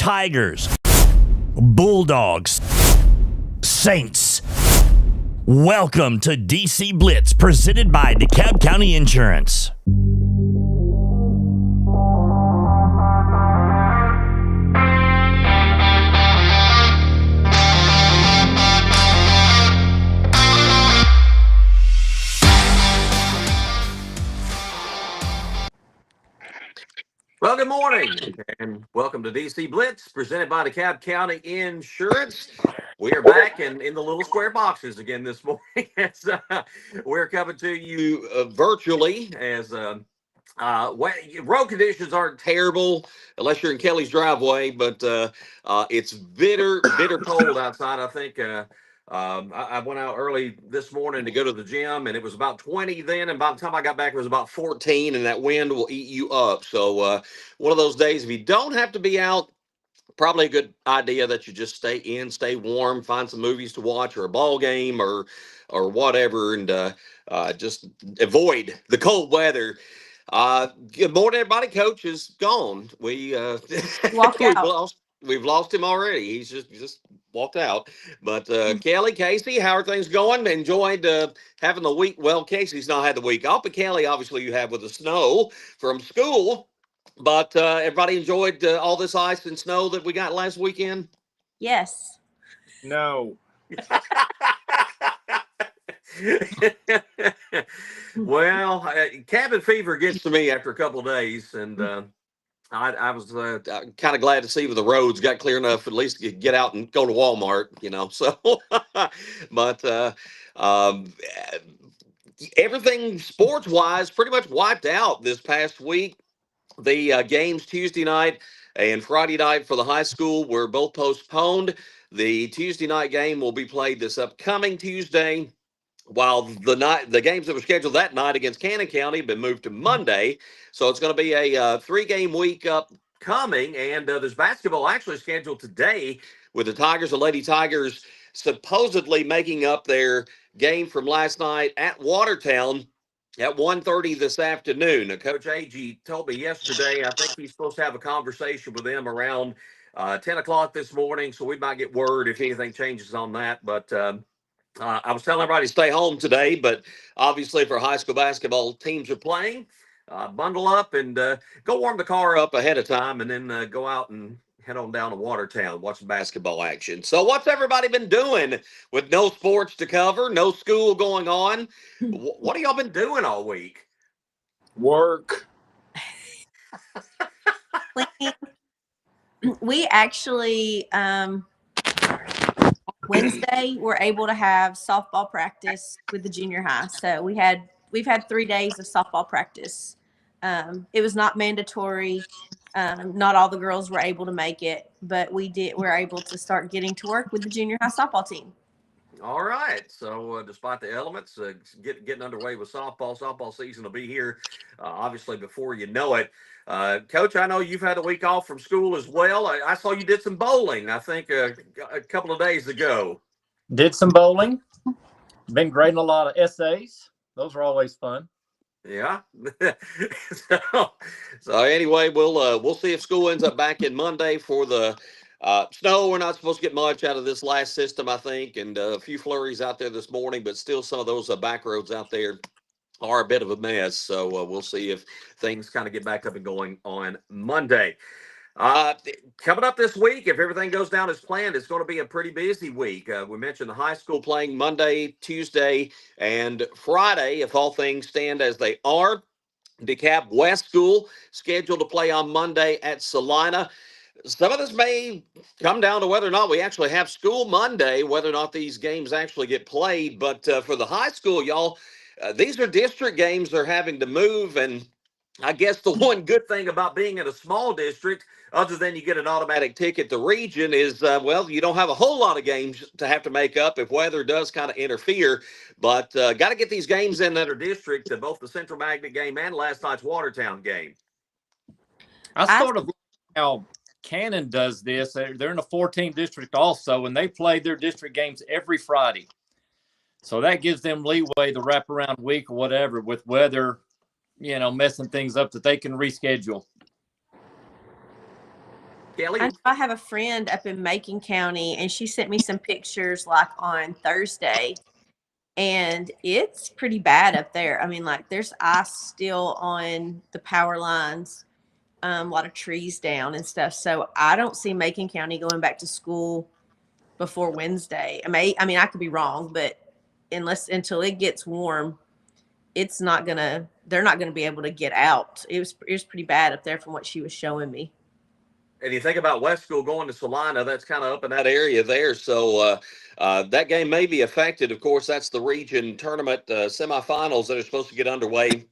Tigers, Bulldogs, Saints. Welcome to DC Blitz, presented by DeKalb County Insurance. Well, good morning, and welcome to DC Blitz, presented by DeKalb County Insurance. We are back in the little square boxes again this morning. As, we're coming to you virtually as road conditions aren't terrible unless you're in Kelly's driveway, but it's bitter cold outside. I think I went out early this morning to go to the gym, and it was about 20 then, and by the time I got back, it was about 14, and that wind will eat you up. So one of those days, if you don't have to be out, probably a good idea that you just stay in, stay warm, find some movies to watch or a ball game or whatever, and just avoid the cold weather. Good morning, everybody. Coach is gone. We Walked out. We've lost him already. He's just walked out. But Kelly, Casey, how are things going? Enjoyed having the week. Well, Casey's not had the week off, but Kelly, obviously, you have with the snow from school. But everybody enjoyed all this ice and snow that we got last weekend? Yes. No. Well, cabin fever gets to me after a couple of days, and I was kind of glad to see the roads got clear enough at least to get out and go to Walmart, So, but everything sports-wise pretty much wiped out this past week. The games Tuesday night and Friday night for the high school were both postponed. The Tuesday night game will be played this upcoming Tuesday, while the games that were scheduled that night against Cannon County have been moved to Monday. So it's going to be a 3-game week upcoming, and there's basketball actually scheduled today with the Tigers and Lady Tigers supposedly making up their game from last night at Watertown at 1:30 this afternoon. Now, Coach Agee told me yesterday, I think he's supposed to have a conversation with them around 10 o'clock this morning, so we might get word if anything changes on that. But I was telling everybody to stay home today, but obviously for high school basketball teams are playing, bundle up and go warm the car up ahead of time, and then go out and head on down to Watertown, watch some basketball action. So what's everybody been doing with no sports to cover, no school going on? What have y'all been doing all week? Work. We actually, Wednesday, we're able to have softball practice with the junior high. So we've had 3 days of softball practice. It was not mandatory. Not all the girls were able to make it, but we're able to start getting to work with the junior high softball team. All right. So despite the elements, getting underway with softball season will be here, obviously, before you know it. Coach, I know you've had a week off from school as well. I saw you did some bowling, I think, a couple of days ago. Did some bowling. Been grading a lot of essays. Those are always fun. Yeah. so anyway, we'll see if school ends up back in Monday for the snow. We're not supposed to get much out of this last system, I think, and a few flurries out there this morning, but still some of those back roads out there are a bit of a mess. So we'll see if things kind of get back up and going on Monday. Coming up this week, if everything goes down as planned, it's going to be a pretty busy week. We mentioned the high school playing Monday, Tuesday, and Friday, if all things stand as they are. DeKalb West School scheduled to play on Monday at Salina. Some of this may come down to whether or not we actually have school Monday, whether or not these games actually get played. But for the high school, y'all, these are district games they're having to move, and I guess the one good thing about being in a small district, other than you get an automatic ticket to region, is, you don't have a whole lot of games to have to make up if weather does kind of interfere. But got to get these games in that are district, both the Central Magnet game and last night's Watertown game. I sort of like how Cannon does this. They're in a 14 district also, and they play their district games every Friday. So that gives them leeway the wraparound week or whatever with weather, messing things up, that they can reschedule. Kelly? I have a friend up in Macon County, and she sent me some pictures like on Thursday, and it's pretty bad up there. I mean, like there's ice still on the power lines, a lot of trees down and stuff. So I don't see Macon County going back to school before Wednesday. I mean, I could be wrong, but until it gets warm, they're not gonna be able to get out. It was pretty bad up there from what she was showing me. And you think about West School going to Salina, that's kind of up in that area there. So that game may be affected. Of course, that's the region tournament semifinals that are supposed to get underway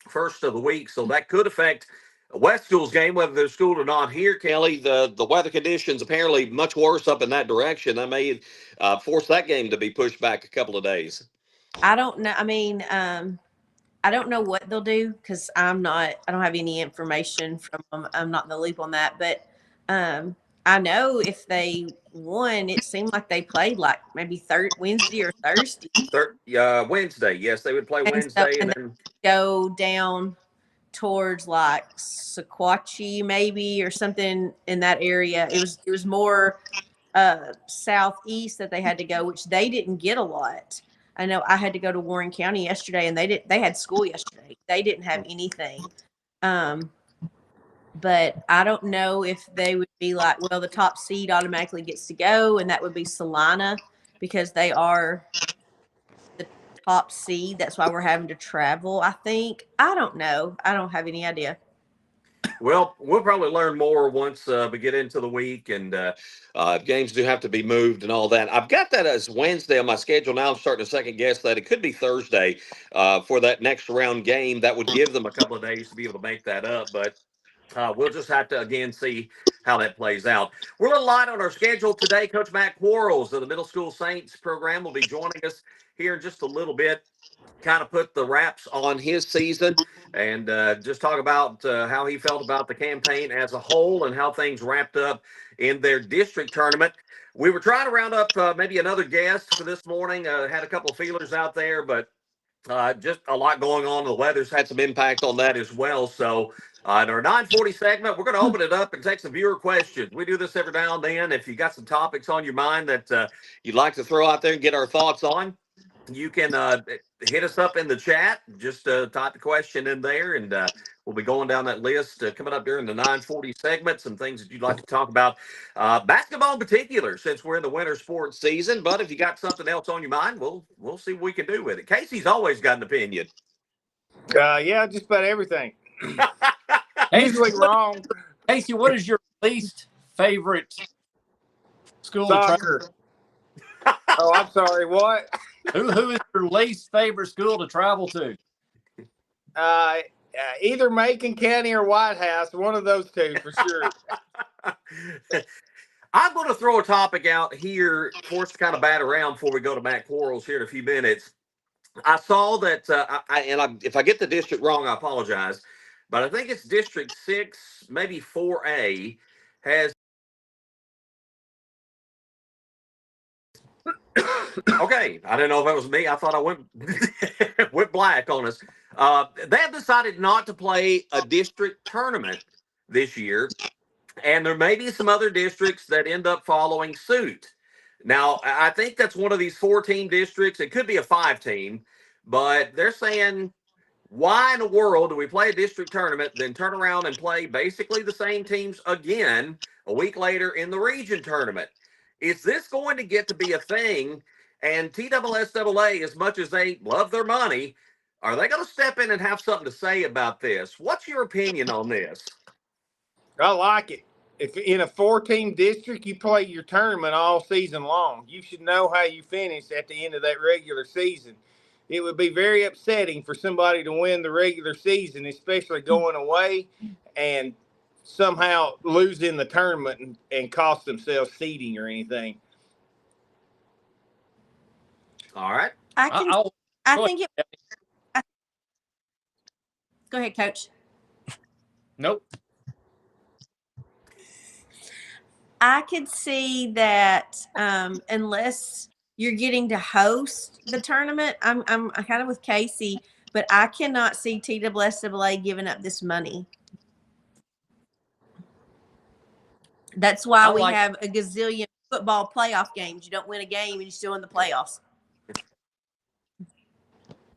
first of the week. So that could affect West School's game, whether they're schooled or not here, Kelly. The weather conditions apparently much worse up in that direction. That may force that game to be pushed back a couple of days. I don't know. I mean, I don't know what they'll do because I don't have any information from them. I'm not in the loop on that. But I know if they won, it seemed like they played like maybe Wednesday or Thursday. Wednesday. Yes, they would play Wednesday and then go down towards like Sequatchie maybe or something in that area. It was more southeast that they had to go, which they didn't get a lot. I know I had to go to Warren County yesterday, and they had school yesterday. They didn't have anything. But I don't know if they would be like, well, the top seed automatically gets to go, and that would be Salina because they are the top seed. That's why we're having to travel, I think. I don't know. I don't have any idea. Well, we'll probably learn more once we get into the week, and games do have to be moved and all that. I've got that as Wednesday on my schedule now. I'm starting to second guess that it could be Thursday for that next round game. That would give them a couple of days to be able to make that up, but we'll just have to, again, see how that plays out. We're a little light on our schedule today. Coach Matt Quarles of the Middle School Saints program will be joining us here in just a little bit, kind of put the wraps on his season and just talk about how he felt about the campaign as a whole and how things wrapped up in their district tournament. We were trying to round up maybe another guest for this morning. Had a couple of feelers out there, but just a lot going on. The weather's had some impact on that as well. So in our 940 segment, we're going to open it up and take some viewer questions. We do this every now and then. If you got some topics on your mind that you'd like to throw out there and get our thoughts on, you can hit us up in the chat. Just type the question in there, and we'll be going down that list coming up during the 940 segment. Some things that you'd like to talk about, basketball in particular, since we're in the winter sports season. But if you got something else on your mind, we'll see what we can do with it. Casey's always got an opinion. Yeah, just about everything. Usually wrong. Casey, what is your least favorite school? Soccer. Oh, I'm sorry. What? Who is your least favorite school to travel to? Either Macon County or White House. One of those two for sure. I'm going to throw a topic out here for us to kind of bat around before we go to Matt Quarles here in a few minutes. I saw that, if I get the district wrong, I apologize, but I think it's District 6, maybe 4A, has. Okay, I didn't know if that was me. I thought I went black on us. They have decided not to play a district tournament this year, and there may be some other districts that end up following suit. Now, I think that's one of these 4-team districts. It could be a 5-team, but they're saying, why in the world do we play a district tournament, then turn around and play basically the same teams again a week later in the region tournament? Is this going to get to be a thing? And TSSAA, as much as they love their money, are they going to step in and have something to say about this? What's your opinion on this? I like it. If in a 4-team district, you play your tournament all season long. You should know how you finish at the end of that regular season. It would be very upsetting for somebody to win the regular season, especially going away and somehow losing the tournament and cost themselves seeding or anything. All right. Go ahead, Coach. Nope. I could see that unless you're getting to host the tournament, I'm kind of with Casey, but I cannot see TSSAA giving up this money. That's why we have a gazillion football playoff games. You don't win a game and you're still in the playoffs.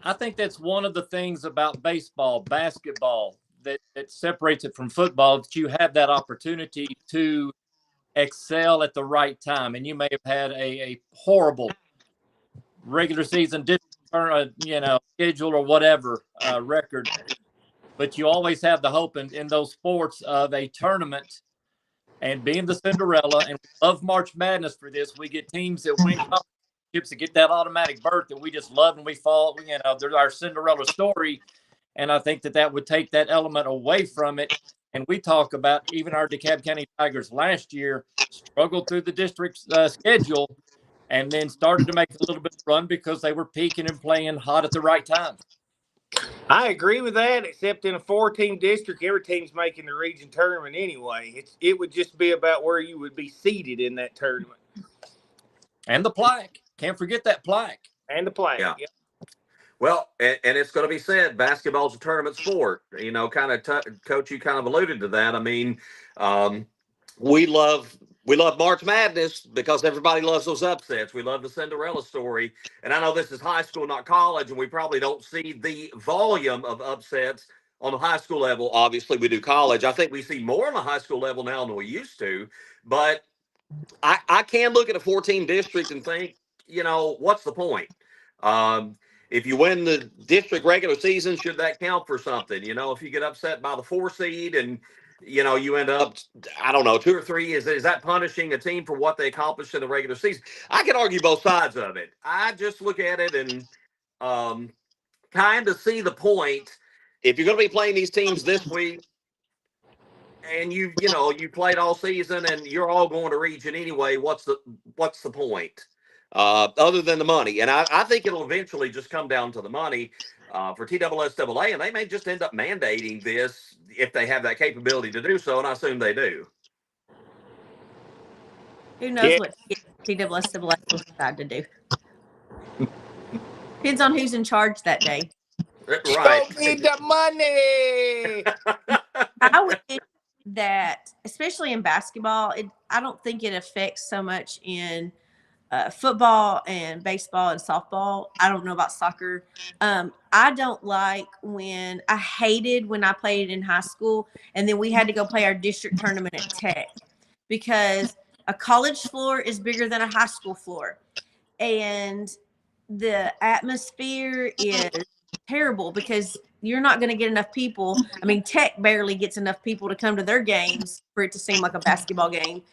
I think that's one of the things about baseball, basketball that separates it from football, that you have that opportunity to excel at the right time. And you may have had a horrible regular season schedule or whatever record, but you always have the hope in those sports of a tournament and being the Cinderella. And we love March Madness for this. We get teams that win championships to get that automatic berth that we just love, and we fall. There's our Cinderella story, and I think that would take that element away from it. And we talk about even our DeKalb County Tigers last year struggled through the district schedule, and then started to make a little bit of run because they were peaking and playing hot at the right time. I agree with that, except in a 4-team district, every team's making the region tournament anyway. It would just be about where you would be seated in that tournament. And the plaque. Can't forget that plaque. And the plaque. Yeah. Well, and it's going to be said, basketball's a tournament sport. Coach, you kind of alluded to that. I mean, we love March Madness because everybody loves those upsets. We love the Cinderella story. And I know this is high school, not college, and we probably don't see the volume of upsets on the high school level. Obviously, we do college. I think we see more on the high school level now than we used to. But I can look at a 14 district and think, what's the point? If you win the district regular season, should that count for something? If you get upset by the 4 seed and you end up, I don't know, 2 or 3. Is that punishing a team for what they accomplished in the regular season? I can argue both sides of it. I just look at it and kind of see the point. If you're going to be playing these teams this week and you played all season and you're all going to region anyway, what's the point? Other than the money. And I think it'll eventually just come down to the money for TSSAA, and they may just end up mandating this if they have that capability to do so, and I assume they do. Who knows what TSSAA will decide to do. Depends on who's in charge that day. Right. Go get the money! I would think that, especially in basketball, I don't think it affects so much in football and baseball and softball. I don't know about soccer. I don't like I hated when I played in high school and then we had to go play our district tournament at Tech because a college floor is bigger than a high school floor. And the atmosphere is terrible because you're not going to get enough people. I mean, Tech barely gets enough people to come to their games for it to seem like a basketball game.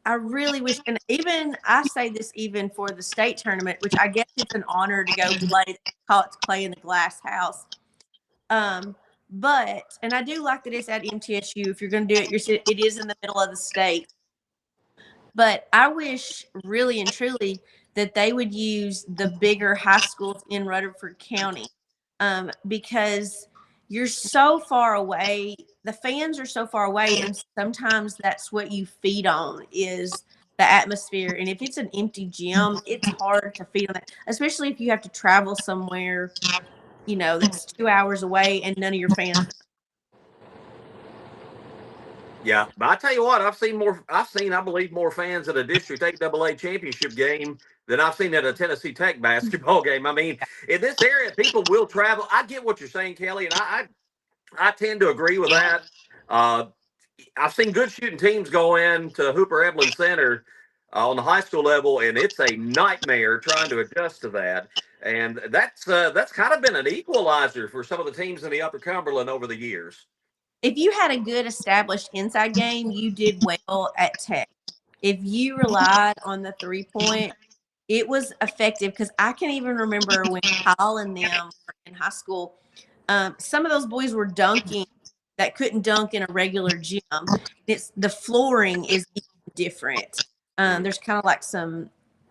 I really wish, and even I say this even for the state tournament, which I guess it's an honor to go play in the glass house. But, and I do like that it's at MTSU. If you're going to do it, it is in the middle of the state. But I wish really and truly that they would use the bigger high schools in Rutherford County because you're so far away. The fans are so far away, and sometimes that's what you feed on is the atmosphere. And if it's an empty gym, it's hard to feed on that, especially if you have to travel somewhere, that's 2 hours away and none of your fans. Yeah, but I tell you what, I've seen, I believe, more fans at a District 8AA championship game than I've seen at a Tennessee Tech basketball game. I mean, in this area, people will travel. I get what you're saying, Kelly, and I tend to agree with that. I've seen good shooting teams go in to Hooper Evelyn Center on the high school level, and it's a nightmare trying to adjust to that. And that's kind of been an equalizer for some of the teams in the Upper Cumberland over the years. If you had a good established inside game, you did well at Tech. If you relied on the 3-point, it was effective because I can even remember when Kyle and them were in high school, some of those boys were dunking that couldn't dunk in a regular gym. The flooring is different. There's kind of like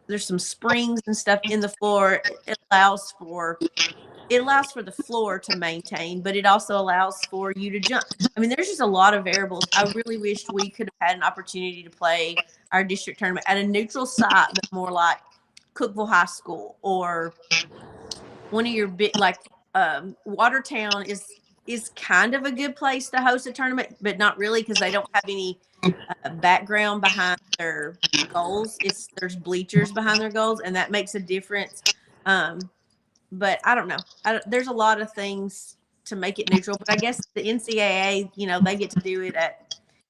there's some springs and stuff in the floor. It allows for the floor to maintain, but it also allows for you to jump. I mean, there's just a lot of variables. I really wished we could have had an opportunity to play our district tournament at a neutral site, but more like Cookeville High School or one of your big, like Watertown is kind of a good place to host a tournament, but not really because they don't have any background behind their goals. There's bleachers behind their goals, and that makes a difference. But I don't know. There's a lot of things to make it neutral, but I guess the NCAA, they get to do it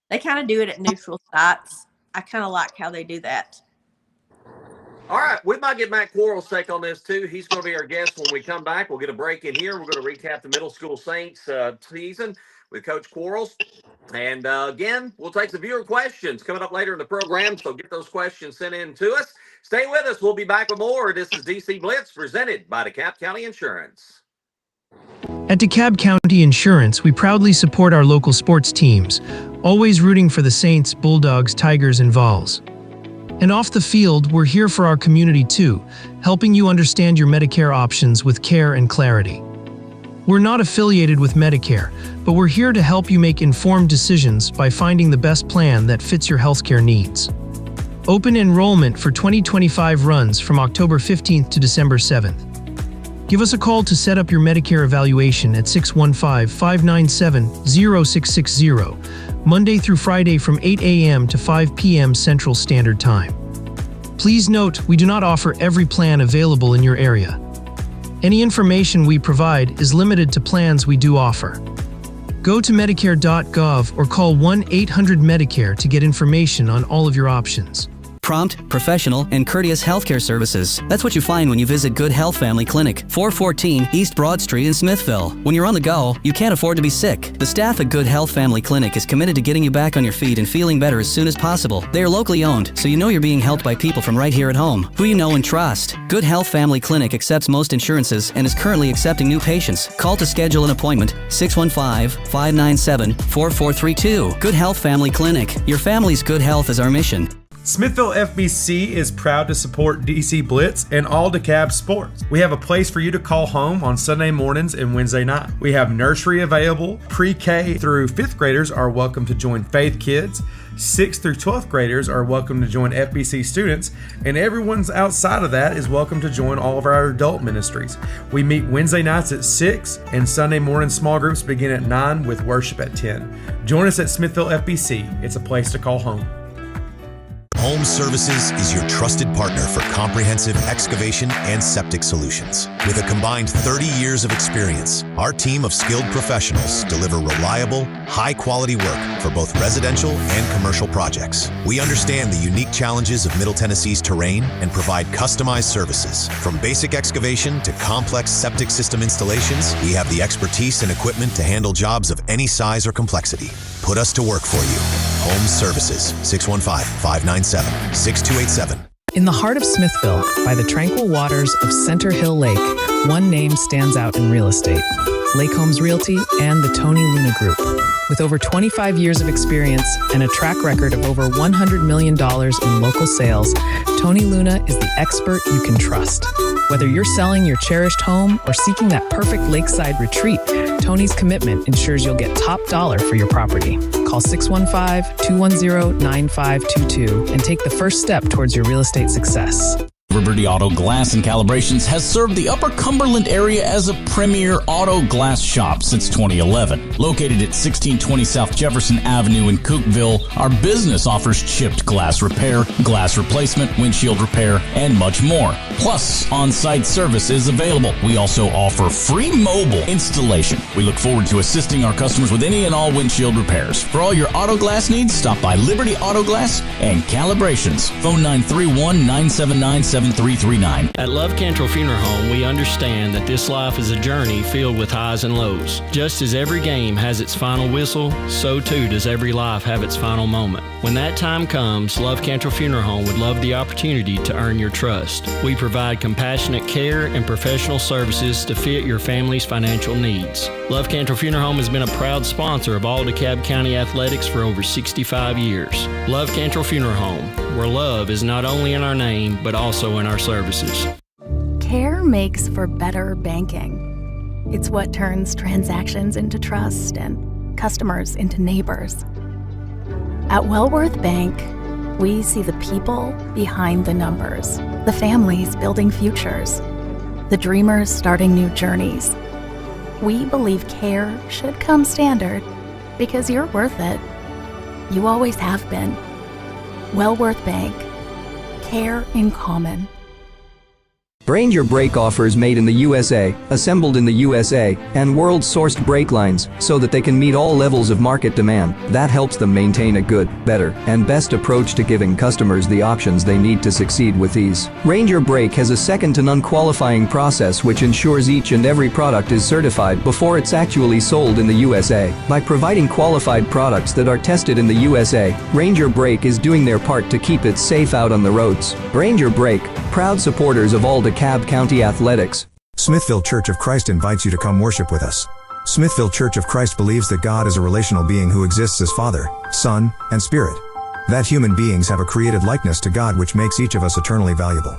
they kind of do it at neutral sites. I kind of like how they do that. All right, we might get Matt Quarles' take on this too. He's going to be our guest when we come back. We'll get a break in here. We're going to recap the middle school Saints season with Coach Quarles. And again, we'll take the viewer questions coming up later in the program, so get those questions sent in to us. Stay with us. We'll be back with more. This is DC Blitz presented by DeKalb County Insurance. At DeKalb County Insurance, we proudly support our local sports teams, always rooting for the Saints, Bulldogs, Tigers, and Vols. And off the field, we're here for our community too, helping you understand your Medicare options with care and clarity. We're not affiliated with Medicare, but we're here to help you make informed decisions by finding the best plan that fits your healthcare needs. Open enrollment for 2025 runs from October 15th to December 7th. Give us a call to set up your Medicare evaluation at 615-597-0660, Monday through Friday from 8 a.m. to 5 p.m. Central Standard Time. Please note, we do not offer every plan available in your area. Any information we provide is limited to plans we do offer. Go to Medicare.gov or call 1-800-MEDICARE to get information on all of your options. Prompt, professional, and courteous healthcare services. That's what you find when you visit Good Health Family Clinic, 414 East Broad Street in Smithville. When you're on the go, you can't afford to be sick. The staff at Good Health Family Clinic is committed to getting you back on your feet and feeling better as soon as possible. They are locally owned, so you know you're being helped by people from right here at home, who you know and trust. Good Health Family Clinic accepts most insurances and is currently accepting new patients. Call to schedule an appointment, 615-597-4432. Good Health Family Clinic. Your family's good health is our mission. Smithville FBC is proud to support DC Blitz and all DeKalb sports. We have a place for you to call home on Sunday mornings and Wednesday night. We have nursery available. Pre-K through 5th graders are welcome to join Faith Kids. 6th through 12th graders are welcome to join FBC students, and everyone's outside of that is welcome to join all of our adult ministries. We meet Wednesday nights at 6, and Sunday morning small groups begin at 9 with worship at 10. Join us at Smithville FBC. It's a place to call home. Home Services is your trusted partner for comprehensive excavation and septic solutions. With a combined 30 years of experience, our team of skilled professionals deliver reliable, high-quality work for both residential and commercial projects. We understand the unique challenges of Middle Tennessee's terrain and provide customized services. From basic excavation to complex septic system installations, we have the expertise and equipment to handle jobs of any size or complexity. Put us to work for you. Home Services, 615-597-6287. In the heart of Smithville, by the tranquil waters of Center Hill Lake, one name stands out in real estate: Lake Homes Realty and the Tony Luna Group. With over 25 years of experience and a track record of over $100 million in local sales, Tony Luna is the expert you can trust. Whether you're selling your cherished home or seeking that perfect lakeside retreat, Tony's commitment ensures you'll get top dollar for your property. Call 615-210-9522 and take the first step towards your real estate success. Liberty Auto Glass and Calibrations has served the Upper Cumberland area as a premier auto glass shop since 2011. Located at 1620 South Jefferson Avenue in Cookeville, our business offers chipped glass repair, glass replacement, windshield repair, and much more. Plus, on-site service is available. We also offer free mobile installation. We look forward to assisting our customers with any and all windshield repairs. For all your auto glass needs, stop by Liberty Auto Glass and Calibrations. Phone 931-979-7339. At Love Cantrell Funeral Home, we understand that this life is a journey filled with highs and lows. Just as every game has its final whistle, so too does every life have its final moment. When that time comes, Love Cantrell Funeral Home would love the opportunity to earn your trust. We provide compassionate care and professional services to fit your family's financial needs. Love Cantrell Funeral Home has been a proud sponsor of all DeKalb County athletics for over 65 years. Love Cantrell Funeral Home, where love is not only in our name, but also in our services. Care makes for better banking. It's what turns transactions into trust and customers into neighbors. At Wellworth Bank, we see the people behind the numbers, the families building futures, the dreamers starting new journeys. We believe care should come standard because you're worth it. You always have been. Wellworth Bank. Care in common. Ranger brake offers made in the USA, assembled in the USA, and world-sourced brake lines so that they can meet all levels of market demand. That helps them maintain a good, better, and best approach to giving customers the options they need to succeed with ease. Ranger Brake has a second-to-none qualifying process which ensures each and every product is certified before it's actually sold in the USA. By providing qualified products that are tested in the USA, Ranger Brake is doing their part to keep it safe out on the roads. Ranger Brake, proud supporters of all DeKalb County athletics. Smithville Church of Christ invites you to come worship with us. Smithville Church of Christ believes that God is a relational being who exists as Father, Son, and Spirit. That human beings have a created likeness to God which makes each of us eternally valuable.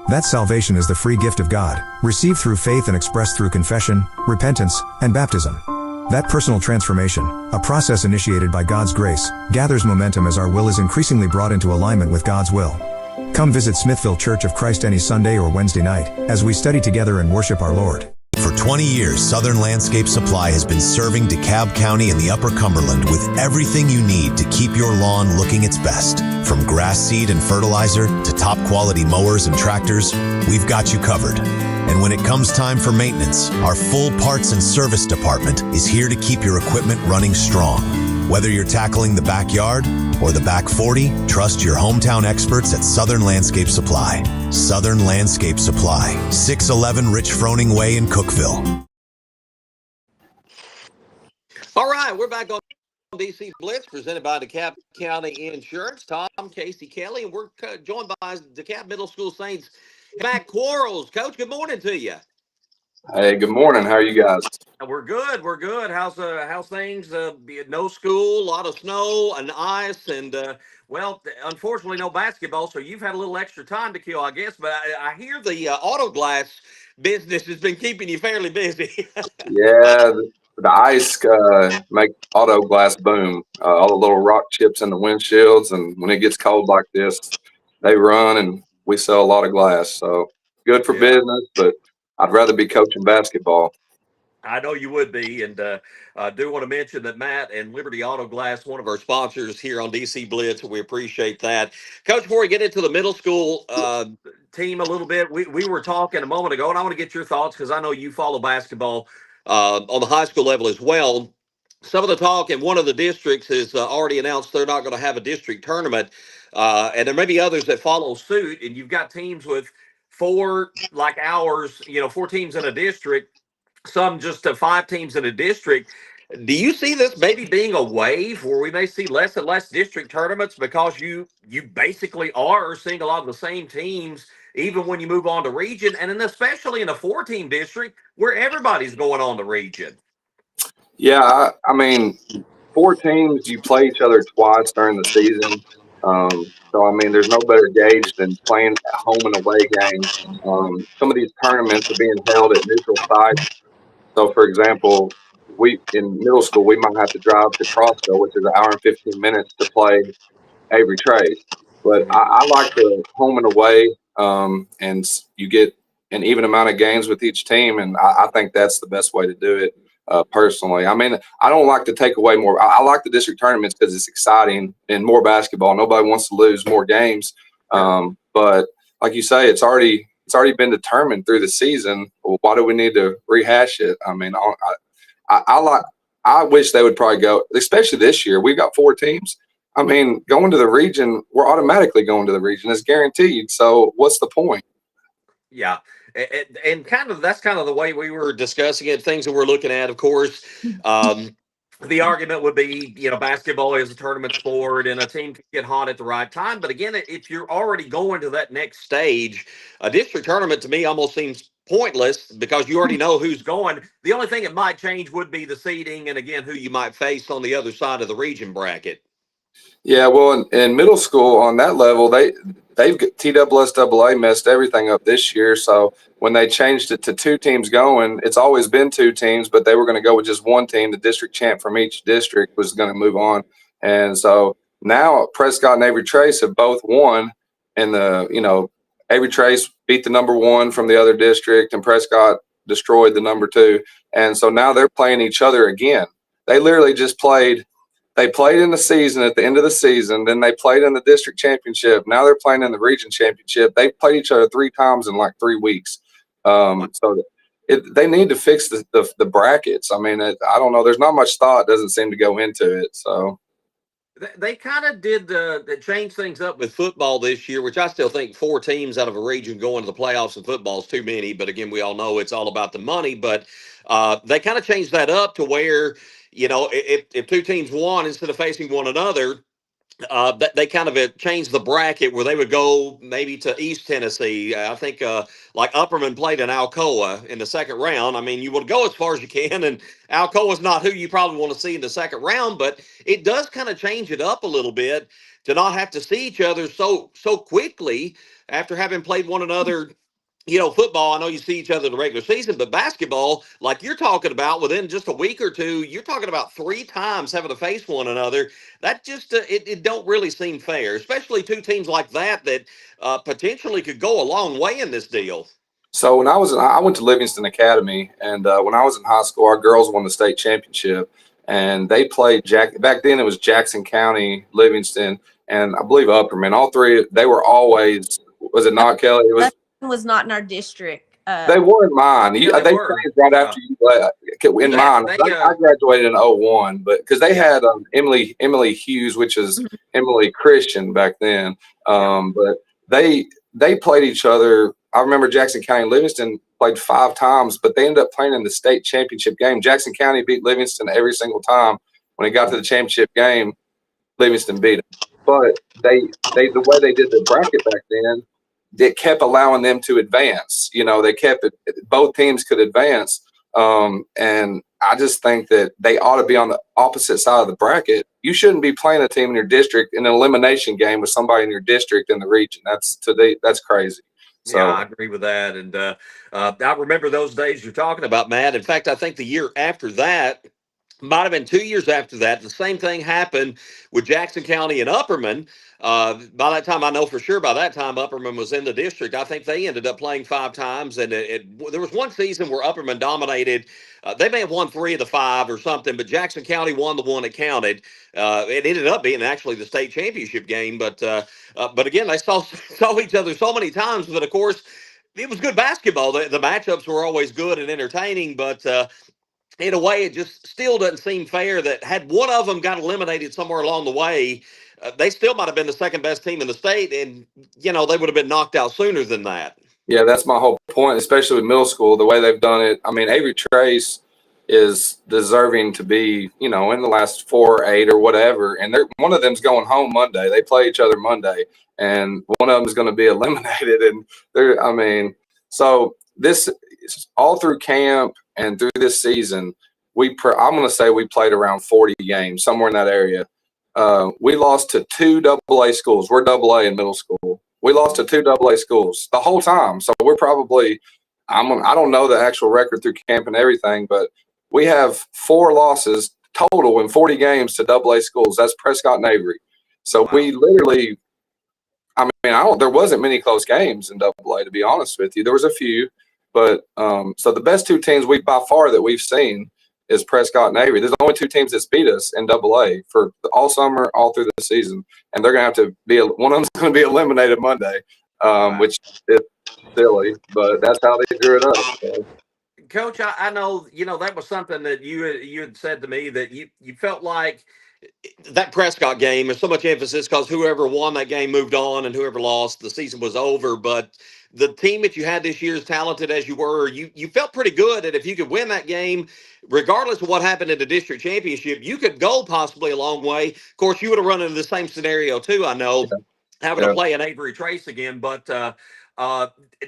That salvation is the free gift of God, received through faith and expressed through confession, repentance, and baptism. That personal transformation, a process initiated by God's grace, gathers momentum as our will is increasingly brought into alignment with God's will. Come visit Smithville Church of Christ any Sunday or Wednesday night as we study together and worship our Lord. For 20 years, Southern Landscape Supply has been serving DeKalb County and the Upper Cumberland with everything you need to keep your lawn looking its best. From grass seed and fertilizer to top quality mowers and tractors, we've got you covered. And when it comes time for maintenance, our full parts and service department is here to keep your equipment running strong. Whether you're tackling the backyard or the back 40, trust your hometown experts at Southern Landscape Supply. Southern Landscape Supply, 611 Rich Froning Way in Cookeville. All right, we're back on DC Blitz, presented by DeKalb County Insurance. Tom, Casey, Kelly, and we're joined by DeKalb Middle School Saints Matt Quarles. Coach, good morning to you. Hey, good morning. How are you guys? We're good. We're good. How's things? No school, a lot of snow and ice, and well, unfortunately, no basketball. So you've had a little extra time to kill, I guess. But I hear the auto glass business has been keeping you fairly busy. Yeah, the ice make auto glass boom. All the little rock chips in the windshields, and when it gets cold like this, they run, and we sell a lot of glass. So good for business, but I'd rather be coaching basketball. I know you would be, and I do want to mention that Matt and Liberty Auto Glass, one of our sponsors here on DC Blitz, we appreciate that. Coach, before we get into the middle school team a little bit, we were talking a moment ago, and I want to get your thoughts because I know you follow basketball on the high school level as well. Some of the talk in one of the districts has already announced they're not going to have a district tournament, and there may be others that follow suit, and you've got teams with four, like ours, 4 teams in a district, some just 5 teams in a district. Do you see this maybe being a wave where we may see less and less district tournaments because you basically are seeing a lot of the same teams even when you move on to region, and then especially in a 4-team district where everybody's going on to region? Yeah, I mean, 4 teams, you play each other twice during the season. So, I mean, there's no better gauge than playing at home and away games. Some of these tournaments are being held at neutral sites. So, for example, in middle school, we might have to drive to Crossville, which is an hour and 15 minutes to play Avery Trace. But I like the home and away, and you get an even amount of games with each team, and I think that's the best way to do it. Personally, I mean, I don't like to take away more. I like the district tournaments because it's exciting and more basketball. Nobody wants to lose more games. But like you say, it's already been determined through the season. Well, why do we need to rehash it? I mean, I wish they would probably go, especially this year. We've got 4 teams. I mean, going to the region, we're automatically going to the region. It's guaranteed. So what's the point? Yeah. And that's kind of the way we were discussing it, things that we're looking at, of course. The argument would be, basketball is a tournament sport and a team can get hot at the right time. But again, if you're already going to that next stage, a district tournament to me almost seems pointless because you already know who's going. The only thing that might change would be the seeding and, again, who you might face on the other side of the region bracket. Yeah, well, in middle school on that level, they've TSSAA messed everything up this year. So when they changed it to 2 teams going, it's always been 2 teams, but they were going to go with just 1 team. The district champ from each district was going to move on. And so now Prescott and Avery Trace have both won, and Avery Trace beat the number 1 from the other district, and Prescott destroyed the number 2. And so now they're playing each other again. They literally just played They played in the season at the end of the season. Then they played in the district championship. Now they're playing in the region championship. They played each other 3 times in like 3 weeks. So they need to fix the brackets. I mean, I don't know. There's not much thought doesn't seem to go into it. So they kind of did change things up with football this year, which I still think 4 teams out of a region going to the playoffs in football is too many. But again, we all know it's all about the money. But they kind of changed that up to where, if 2 teams won instead of facing one another, they kind of changed the bracket where they would go maybe to East Tennessee. I think like Upperman played in Alcoa in the second round. I mean, you would go as far as you can, and Alcoa is not who you probably want to see in the second round, but it does kind of change it up a little bit to not have to see each other so quickly after having played one another. Football, I know you see each other in the regular season, but basketball, like you're talking about, within just a week or 2, you're talking about 3 times having to face one another. That just, it don't really seem fair, especially 2 teams like that potentially could go a long way in this deal. So when I went to Livingston Academy, and when I was in high school, our girls won the state championship, and they played back then it was Jackson County, Livingston, and I believe Upperman. All 3, they were always, was it not, Kelly? It was not in our district. They were in mine. They played right after you left. In mine, I graduated in 01, but because they had Emily Hughes, which is Emily Christian back then. But they played each other. I remember Jackson County and Livingston played 5 times, but they ended up playing in the state championship game. Jackson County beat Livingston every single time. When it got to the championship game, Livingston beat them. But the way they did the bracket back then, it kept allowing them to advance. They kept it, both teams could advance. And I just think that they ought to be on the opposite side of the bracket. You shouldn't be playing a team in your district in an elimination game with somebody in your district in the region. That's crazy. So, yeah, I agree with that. And I remember those days you're talking about, Matt. In fact, I think the year after that, might have been 2 years after that, the same thing happened with Jackson County and Upperman. By that time, I know for sure by that time Upperman was in the district. I think they ended up playing 5 times, and there was one season where Upperman dominated. They may have won 3 of the 5 or something, but Jackson County won the one that counted. It ended up being actually the state championship game, but again, they saw each other so many times. But of course, it was good basketball. The matchups were always good and entertaining, but in a way, it just still doesn't seem fair that had one of them got eliminated somewhere along the way, they still might have been the second best team in the state, and they would have been knocked out sooner than that. Yeah, that's my whole point, especially with middle school, the way they've done it. I mean, Avery Trace is deserving to be, in the last 4 or 8 or whatever, and one of them's going home Monday. They play each other Monday, and one of them is going to be eliminated. And so this all through camp and through this season, I'm going to say we played around 40 games, somewhere in that area. We lost to 2 AA schools. We're AA in middle school. We lost to 2 AA schools the whole time. So we're probably, I don't know the actual record through camp and everything, but we have 4 losses total in 40 games to AA schools. That's Prescott and Avery. So we literally, there wasn't many close games in AA, to be honest with you. There was a few, but so the best 2 teams by far that we've seen is Prescott and Avery. There's only 2 teams that's beat us in AA for all summer, all through the season, and they're going to have to be one of them's going to be eliminated Monday, which is silly, but that's how they drew it up. So. Coach, I know that was something that you had said to me that you felt like that Prescott game, there's so much emphasis because whoever won that game moved on, and whoever lost, the season was over. But the team that you had this year, as talented as you were, you felt pretty good that if you could win that game, regardless of what happened in the district championship, you could go possibly a long way. Of course, you would have run into the same scenario too, I know, having to play an Avery Trace again. But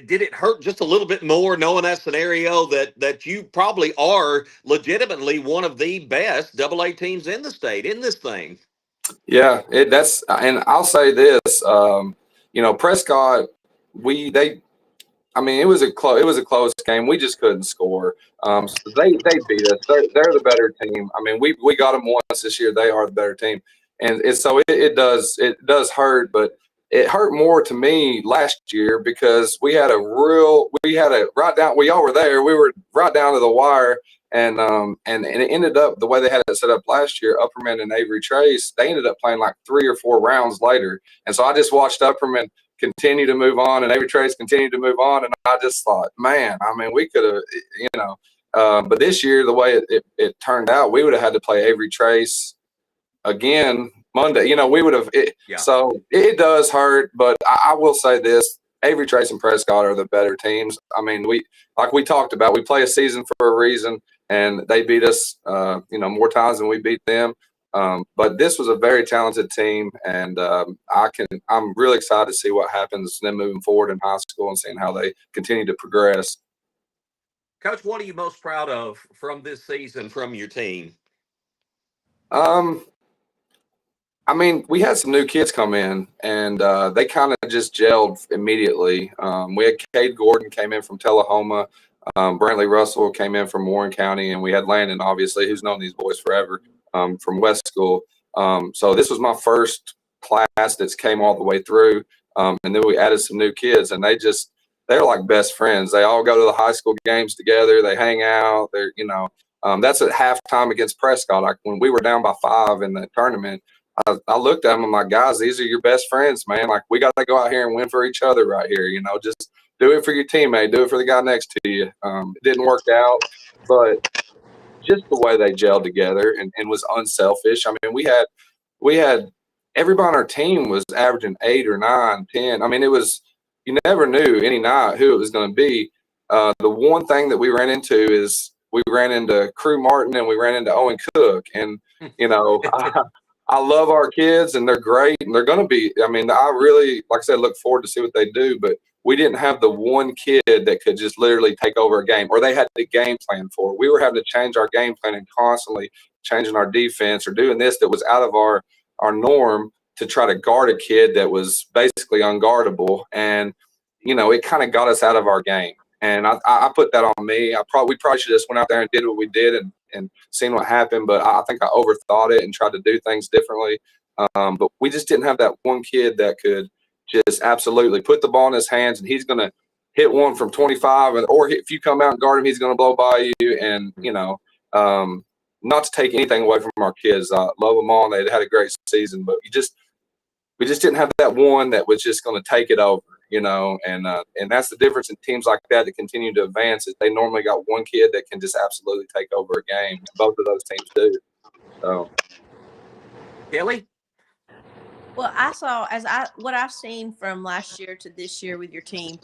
did it hurt just a little bit more knowing that scenario that you probably are legitimately one of the best AA teams in the state in this thing? Yeah, and I'll say this, Prescott, it was a close game. We just couldn't score. So they beat us. They're the better team. We got them once this year. They are the better team, and it does hurt, but it hurt more to me last year because we all were there. We were right down to the wire. And it ended up the way they had it set up last year. Upperman and Avery Trace, they ended up playing like 3 or 4 rounds later. And so I just watched Upperman continue to move on and Avery Trace continue to move on. And I just thought, man, I mean, we could have, but this year, the way it turned out, we would have had to play Avery Trace again Monday. We would have. So it does hurt. But I will say this. Avery Trace and Prescott are the better teams. I mean, we talked about, we play a season for a reason. And they beat us, more times than we beat them. But this was a very talented team, and I'm really excited to see what happens then moving forward in high school and seeing how they continue to progress. Coach, what are you most proud of from this season from your team? I mean, we had some new kids come in, and they kind of just gelled immediately. We had Cade Gordon came in from Tullahoma. Brantley Russell came in from Warren County, and we had Landon, obviously, who's known these boys forever, from West School. So this was my first class that's came all the way through. And then we added some new kids, and they're like best friends. They all go to the high school games together. They hang out. That's at halftime against Prescott. Like when we were down by 5 in the tournament, I looked at them. I'm like, guys, these are your best friends, man. Like we got to go out here and win for each other right here. Just do it for your teammate. Do it for the guy next to you. It didn't work out, but just the way they gelled together and was unselfish. I mean, we had everybody on our team was averaging 8 or 9, 10. I mean, you never knew any night who it was going to be. The one thing that we ran into is we ran into Crew Martin and we ran into Owen Cook. And, I love our kids and they're great and they're going to be, I mean, I really, like I said, look forward to see what they do, but we didn't have the one kid that could just literally take over a game, or they had the game plan for it. We were having to change our game plan and constantly changing our defense or doing this that was out of our norm to try to guard a kid that was basically unguardable. And, it kind of got us out of our game. And I put that on me. We probably should have just went out there and did what we did and seen what happened. But I think I overthought it and tried to do things differently. But we just didn't have that one kid that could just absolutely put the ball in his hands and he's going to hit one from 25. Or if you come out and guard him, he's going to blow by you. And, not to take anything away from our kids. I love them all. And they had a great season. But we just didn't have that one that was just going to take it over. And that's the difference in teams like that continue to advance is they normally got one kid that can just absolutely take over a game. Both of those teams do. So, Kelly? Well, what I've seen from last year to this year with your team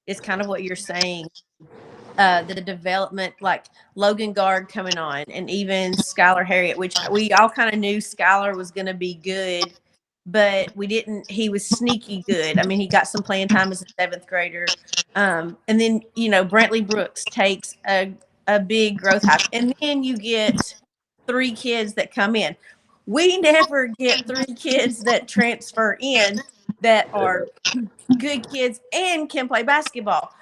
is kind of what you're saying. The development, like Logan Guard coming on, and even Skylar Harriet, which we all kind of knew Skylar was going to be good. But we didn't. He was sneaky good. I mean, he got some playing time as a 7th grader, and then Brantley Brooks takes a big growth hop, and then you get 3 kids that come in. We never get 3 kids that transfer in that are good kids and can play basketball.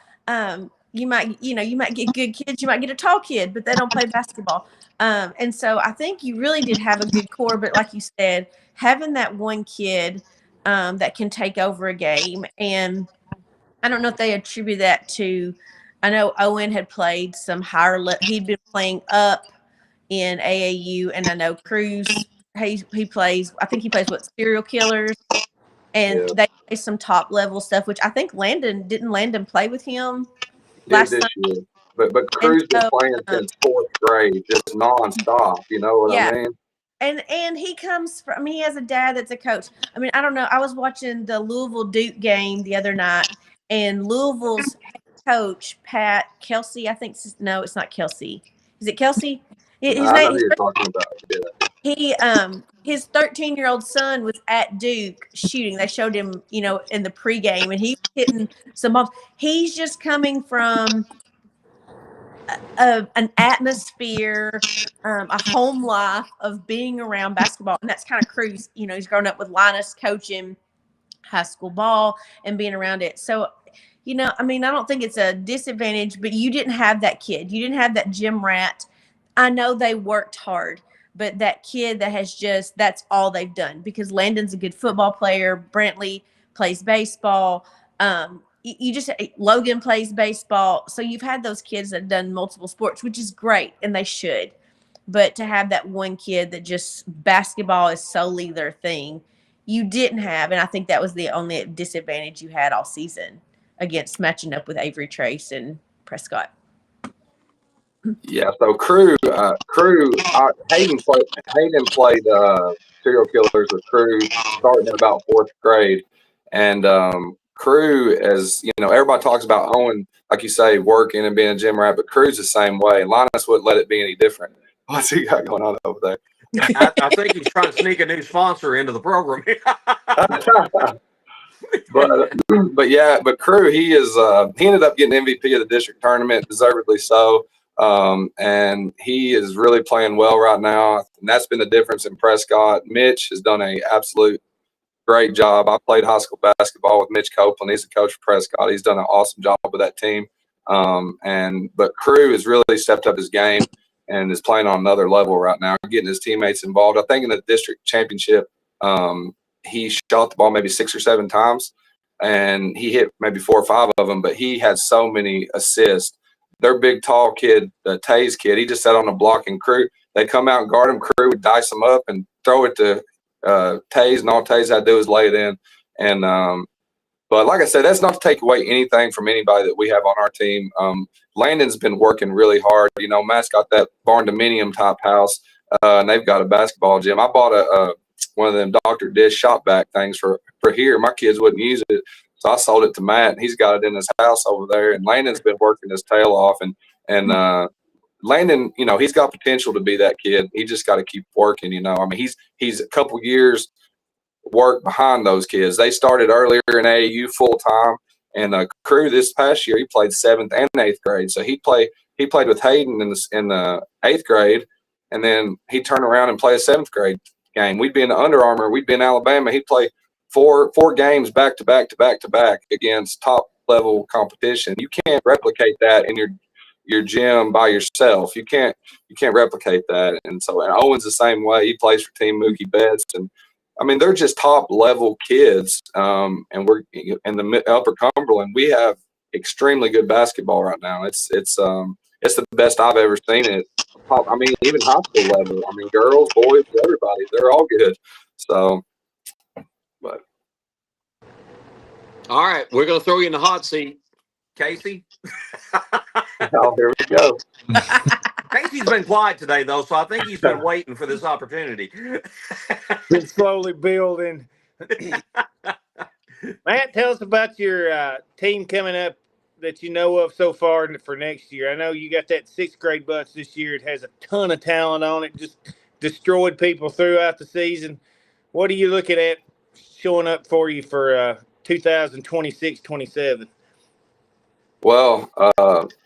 You might get good kids. You might get a tall kid, but they don't play basketball. And so I think you really did have a good core, but like you said, having that one kid that can take over a game. And I don't know if they attribute that to, I know Owen had played some higher level. He'd been playing up in AAU, and I know Cruz, he plays, I think he plays Serial Killers, and they play some top level stuff, which I think didn't Landon play with him last this time? year. But Cruz been playing since 4th grade, just nonstop. You know what I mean? And he comes from, I mean, he has a dad that's a coach. I mean, I don't know. I was watching the Louisville Duke game the other night, and Louisville's coach, Pat Kelsey, I think, no, it's not Kelsey. Is it Kelsey? His name, his 13-year-old son was at Duke shooting. They showed him, in the pregame, and he was hitting some bombs. He's just coming from an atmosphere, a home life of being around basketball. And that's kind of Cruz. He's grown up with Linus coaching high school ball and being around it. So, I mean, I don't think it's a disadvantage, but you didn't have that kid. You didn't have that gym rat. I know they worked hard, but that kid that has that's all they've done, because Landon's a good football player. Brantley plays baseball. You just Logan plays baseball. So you've had those kids that have done multiple sports, which is great, and they should. But to have that one kid that just basketball is solely their thing, you didn't have, and I think that was the only disadvantage you had all season against matching up with Avery Trace and Prescott. Yeah, so Hayden played serial killers with Crew starting in about fourth grade, and Crew, as you know, everybody talks about Owen, like you say, working and being a gym rat, but Crew's the same way. Linus wouldn't let it be any different. What's he got going on over there? I think he's trying to sneak a new sponsor into the program. but Crew, he ended up getting MVP of the district tournament, deservedly so. And he is really playing well right now, and that's been the difference in Prescott. Mitch has done an absolute great job. I played high school basketball with Mitch Copeland. He's the coach for Prescott. He's done an awesome job with that team. But Crew has really stepped up his game and is playing on another level right now, getting his teammates involved. I think in the district championship, he shot the ball maybe 6 or 7 times, and he hit maybe 4 or 5 of them, but he had so many assists. Their big, tall kid, the Taze kid, he just sat on the block, and Crew, they'd come out and guard him. Crew would dice him up and throw it to Taze, and all Taze had to do was lay it in. But like I said, that's not to take away anything from anybody that we have on our team. Landon's been working really hard. You know, Matt's got that barn dominium type house, and they've got a basketball gym. I bought one of them Dr. Dish shop vac things for here. My kids wouldn't use it, so I sold it to Matt, and he's got it in his house over there. And Landon's been working his tail off, and Landon, you know, he's got potential to be that kid. He just got to keep working. You know, I mean, he's a couple years work behind those kids. They started earlier in AAU full time, and Crew this past year he played 7th and 8th grade. So he played with Hayden in the 8th grade, and then he'd turn around and play a 7th grade game. We'd be in the Under Armour. We'd be in Alabama. He'd play four games back to back against top level competition. You can't replicate that in your gym by yourself. You can't replicate that. And Owen's the same way. He plays for Team Mookie Betts, and I mean, they're just top level kids. And we're in the Upper Cumberland. We have extremely good basketball right now. It's the best I've ever seen it. I mean, even high school level. I mean, girls, boys, everybody, they're all good. So, but. All right, we're going to throw you in the hot seat, Casey. Oh, here we go. Casey's been quiet today, though, so I think he's been waiting for this opportunity. Been slowly building. Matt, tell us about your team coming up that you know of so far for next year. I know you got that 6th grade bunch this year. It has a ton of talent on it, just destroyed people throughout the season. What are you looking at showing up for you for 2026-27? Well,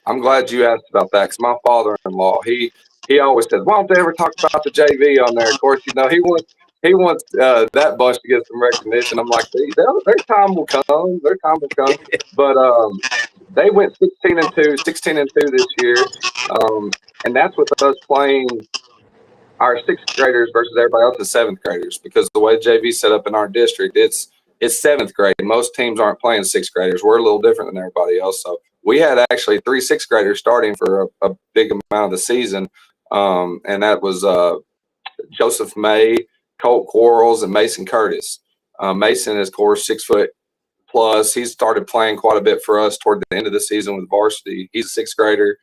I'm glad you asked about that, because my father-in-law, he always says, "Why don't they ever talk about the JV on there?" Of course, you know, he wants that bunch to get some recognition. I'm like, their time will come. Their time will come. But they went 16-2 this year, and that's with us playing our 6th graders versus everybody else's 7th graders, because the way JV set up in our district, it's 7th grade. Most teams aren't playing 6th graders. We're a little different than everybody else. So we had actually 3 6th graders starting for a big amount of the season. And that was Joseph May, Colt Quarles, and Mason Curtis. Mason is, of course, 6 foot plus. He started playing quite a bit for us toward the end of the season with varsity. He's a 6th grader.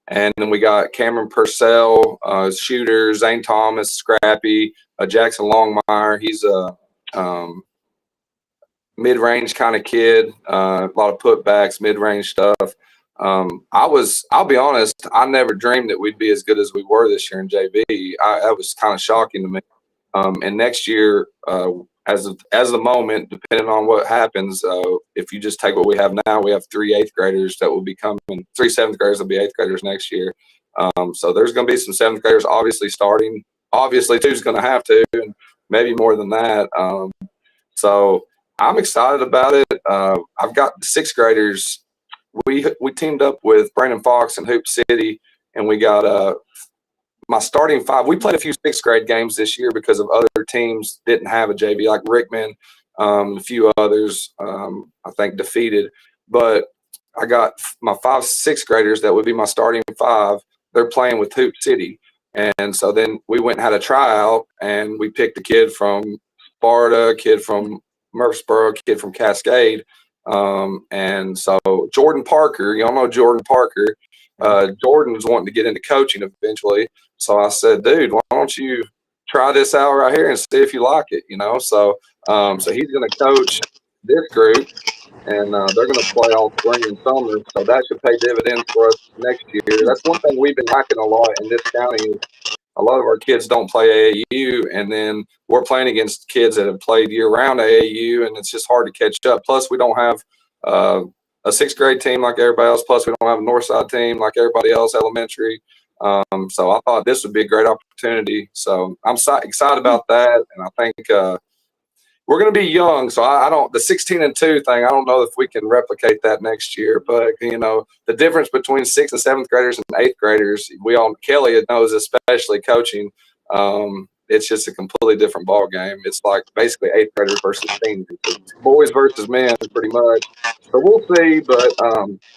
And then we got Cameron Purcell, shooter, Zane Thomas, Scrappy, Jackson Longmire. He's a mid-range kind of kid, a lot of putbacks, mid-range stuff. I'll be honest, I never dreamed that we'd be as good as we were this year in JV. That was kind of shocking to me. And next year, as the moment, depending on what happens, if you just take what we have now, we have 3 8th graders that will be coming, 3 7th graders will be 8th graders next year. So there's going to be some 7th graders obviously starting. Obviously, 2's going to have to, and maybe more than that. So I'm excited about it. I've got the 6th graders. We teamed up with Brandon Fox and Hoop City, and we got my starting 5. We played a few 6th grade games this year because of other teams didn't have a JV, like Rickman. A few others, I think, defeated. But I got my 5 6th graders that would be my starting 5. They're playing with Hoop City. And so then we went and had a tryout, and we picked a kid from Sparta, a kid from Murfreesboro, a kid from Cascade. And so Jordan Parker, y'all know Jordan Parker. Jordan's wanting to get into coaching eventually. So I said, dude, why don't you try this out right here and see if you like it, So so he's going to coach this group, and they're going to play all spring and summer. So that should pay dividends for us next year. That's one thing we've been lacking a lot in this county is a lot of our kids don't play AAU, and then we're playing against kids that have played year-round AAU, and it's just hard to catch up. Plus, we don't have a 6th grade team like everybody else. Plus, we don't have a Northside team like everybody else, elementary. So I thought this would be a great opportunity. So I'm excited about that, and I think we're going to be young. So I don't – the 16-2 thing, I don't know if we can replicate that next year. But, the difference between 6th and 7th graders and 8th graders, Kelly knows, especially coaching, it's just a completely different ball game. It's like basically 8th graders versus seniors. It's boys versus men, pretty much. So we'll see. But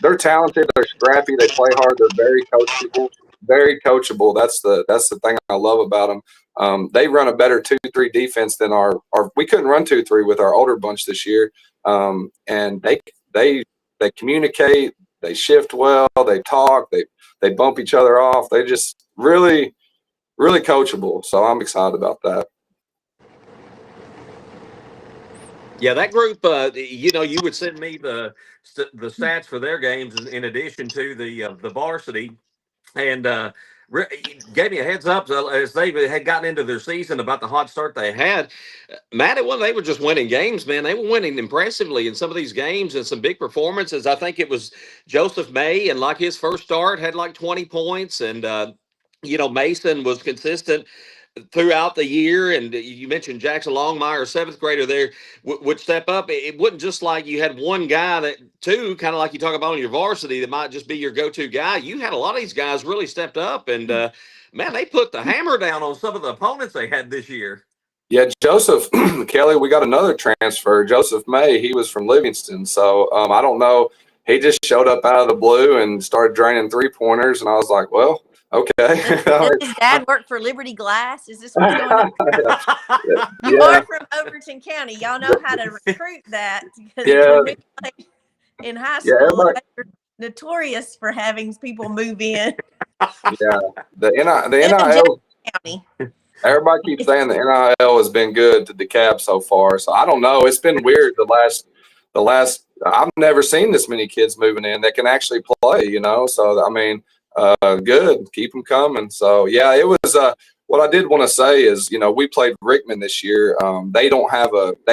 they're talented. They're scrappy. They play hard. They're very coachable. Very coachable. That's the thing I love about them. They run a better 2-3 defense than our. We couldn't run 2-3 with our older bunch this year. And they communicate. They shift well. They talk. They bump each other off. They just really coachable. So I'm excited about that. Yeah, that group, you would send me the stats for their games in addition to the varsity, and gave me a heads up as they had gotten into their season about the hot start they had. Matt, they were just winning games, man. They were winning impressively in some of these games and some big performances. I think it was Joseph May, and like his first start had like 20 points, and Mason was consistent throughout the year. And you mentioned Jackson Longmire, 7th grader there, would step up. It wasn't just like you had one guy two, kind of like you talk about on your varsity, that might just be your go-to guy. You had a lot of these guys really stepped up, and man, they put the hammer down on some of the opponents they had this year. Yeah, Joseph, Kelly, we got another transfer. Joseph May, he was from Livingston. So I don't know. He just showed up out of the blue and started draining 3-pointers, and I was like, well, okay. Does his dad work for Liberty Glass? Is this what's going on? You are from Overton County. Y'all know how to recruit that. Because in high school, they're notorious for having people move in. Yeah, the NIL. Everybody keeps saying the NIL has been good to DeKalb so far. So I don't know. It's been weird the last. I've never seen this many kids moving in that can actually play. So I mean. Good. Keep them coming. So, yeah, it was what I did want to say is, we played Rickman this year. They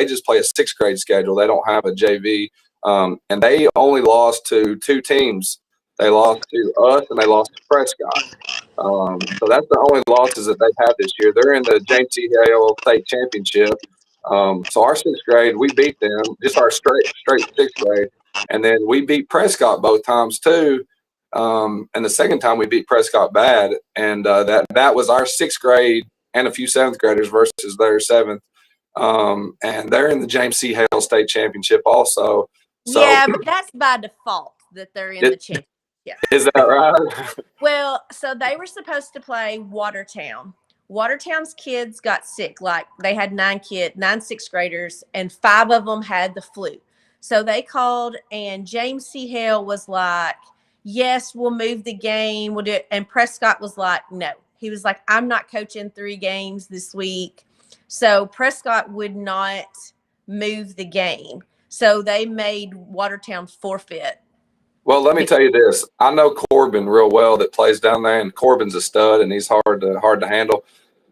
just play a 6th grade schedule. They don't have a JV. And they only lost to 2 teams. They lost to us and they lost to Prescott. So that's the only losses that they've had this year. They're in the James C. Hale State Championship. So our 6th grade, we beat them, just our straight 6th grade. And then we beat Prescott both times too. And the second time we beat Prescott bad, and that was our 6th grade and a few 7th graders versus their 7th. And they're in the James C. Hale State Championship also. So, yeah, but that's by default that they're in the championship. Is that right? Well, so they were supposed to play Watertown. Watertown's kids got sick. Like they had 9 6th graders, and 5 of them had the flu. So they called, and James C. Hale was like, yes, we'll move the game. We'll do it. And Prescott was like, no. He was like, I'm not coaching 3 games this week. So Prescott would not move the game. So they made Watertown forfeit. Well, let me tell you this. I know Corbin real well that plays down there, and Corbin's a stud, and he's hard to handle.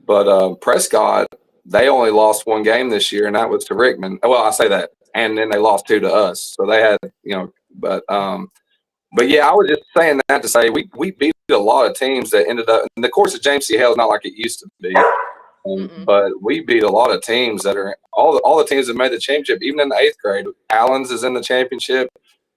But Prescott, they only lost 1 game this year, and that was to Rickman. Well, I say that. And then they lost 2 to us. So they had, But yeah, I was just saying that to say we beat a lot of teams that ended up. And the course of James C. Hale is not like it used to be, but we beat a lot of teams that are all the teams that made the championship. Even in the 8th grade, Allen's is in the championship.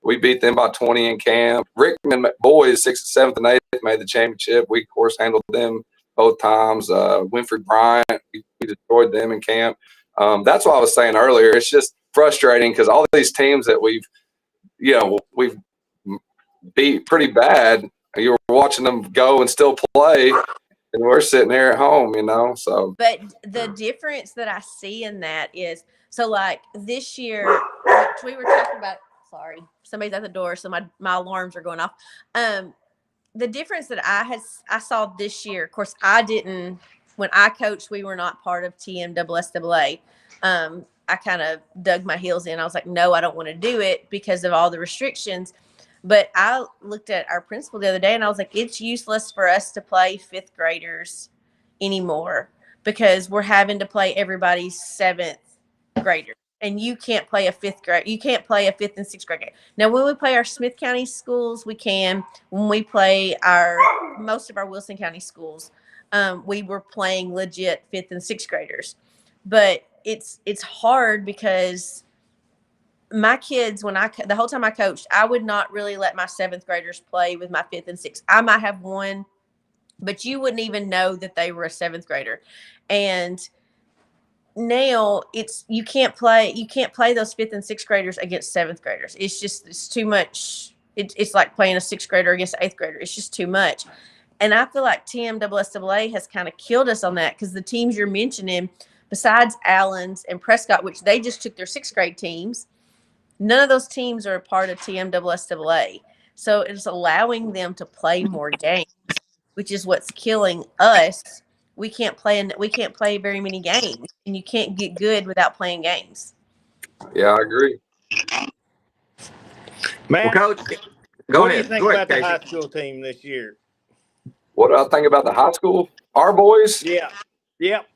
We beat them by 20 in camp. Rickman boys 6th, 7th, and 8th made the championship. We of course handled them both times. Winfred Bryant, we destroyed them in camp. that's what I was saying earlier. It's just frustrating because all these teams that we've beat pretty bad, you were watching them go and still play, and we're sitting here at home, so. But the difference that I see in that is, so like this year, which we were talking about, sorry, somebody's at the door, so my alarms are going off. The difference that I saw this year, of course, when I coached, we were not part of TMSSAA. I kind of dug my heels in. I was like, no, I don't want to do it because of all the restrictions. But I looked at our principal the other day and I was like, it's useless for us to play fifth graders anymore because we're having to play everybody's seventh grader. And you can't play a fifth grade. You can't play a fifth and sixth grade game. Now, when we play our Smith County schools, we can. When we play most of our Wilson County schools, we were playing legit fifth and sixth graders. But it's hard because my kids, the whole time I coached, I would not really let my seventh graders play with my fifth and sixth. I might have one, but you wouldn't even know that they were a seventh grader. And now you can't play those fifth and sixth graders against seventh graders. It's too much. It's like playing a sixth grader against an eighth grader. It's just too much. And I feel like TMSSAA has kind of killed us on that because the teams you're mentioning, besides Allen's and Prescott, which they just took their sixth grade teams, none of those teams are a part of TMSSAA. So it's allowing them to play more games, which is what's killing us. We can't play very many games, and you can't get good without playing games. Yeah, I agree. Man, well, Coach, what do you think about the high school team this year? What do I think about the high school? Our boys? Yeah. Yep.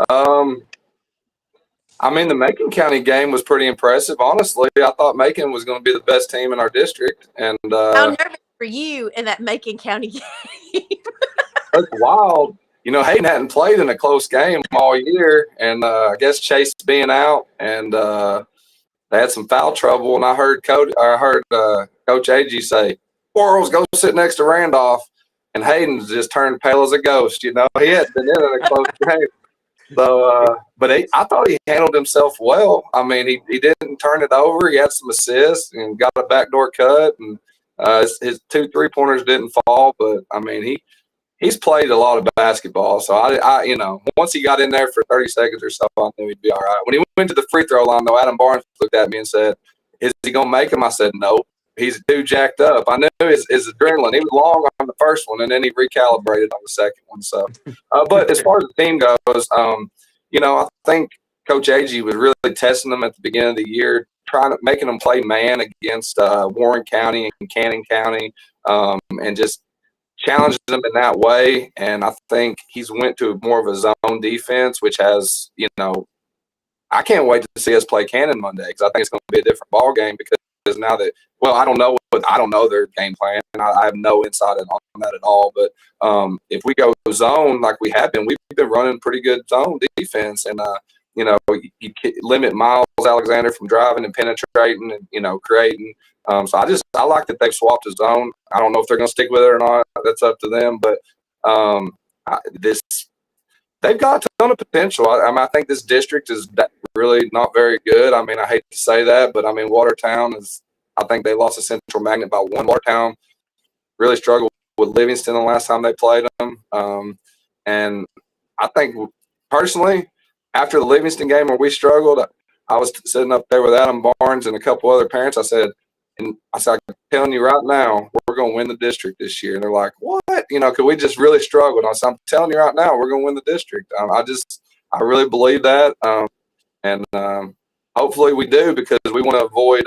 I mean, the Macon County game was pretty impressive. Honestly, I thought Macon was going to be the best team in our district. And I'm nervous for you in that Macon County game. That's wild. Hayden hadn't played in a close game all year, and I guess Chase being out, and they had some foul trouble. And I heard Coach Agee say, "Quarles, go sit next to Randolph," and Hayden just turned pale as a ghost. He hadn't been in a close game. So, I thought he handled himself well. I mean, he didn't turn it over. He had some assists and got a backdoor cut, and his 2 3-pointers didn't fall. But I mean, he's played a lot of basketball. So I once he got in there for 30 seconds or so, I knew he'd be all right. When he went to the free throw line, though, Adam Barnes looked at me and said, "Is he gonna make him?" I said, "No." He's too jacked up. I knew his adrenaline. He was long on the first one, and then he recalibrated on the second one. So, but as far as the team goes, I think Coach Agee was really testing them at the beginning of the year, making them play man against Warren County and Cannon County, and just challenging them in that way. And I think he's went to more of a zone defense, which has, I can't wait to see us play Cannon Monday because I think it's going to be a different ball game because now that, I don't know their game plan. I have no insight on that at all. But if we go zone like we have been, we've been running pretty good zone defense, and you limit Miles Alexander from driving and penetrating and creating. So I like that they've swapped the zone. I don't know if they're going to stick with it or not. That's up to them. But they've got a ton of potential. I think this district is really not very good. I mean, I hate to say that, but I mean, Watertown I think they lost to Central Magnet by 1. Watertown really struggled with Livingston the last time they played them. And I think personally, after the Livingston game where we struggled, I was sitting up there with Adam Barnes and a couple other parents. I said, I'm telling you right now, we're going to win the district this year. And they're like, what? Because we just really struggled. I said, I'm telling you right now, we're going to win the district. I really believe that. And hopefully we do because we want to avoid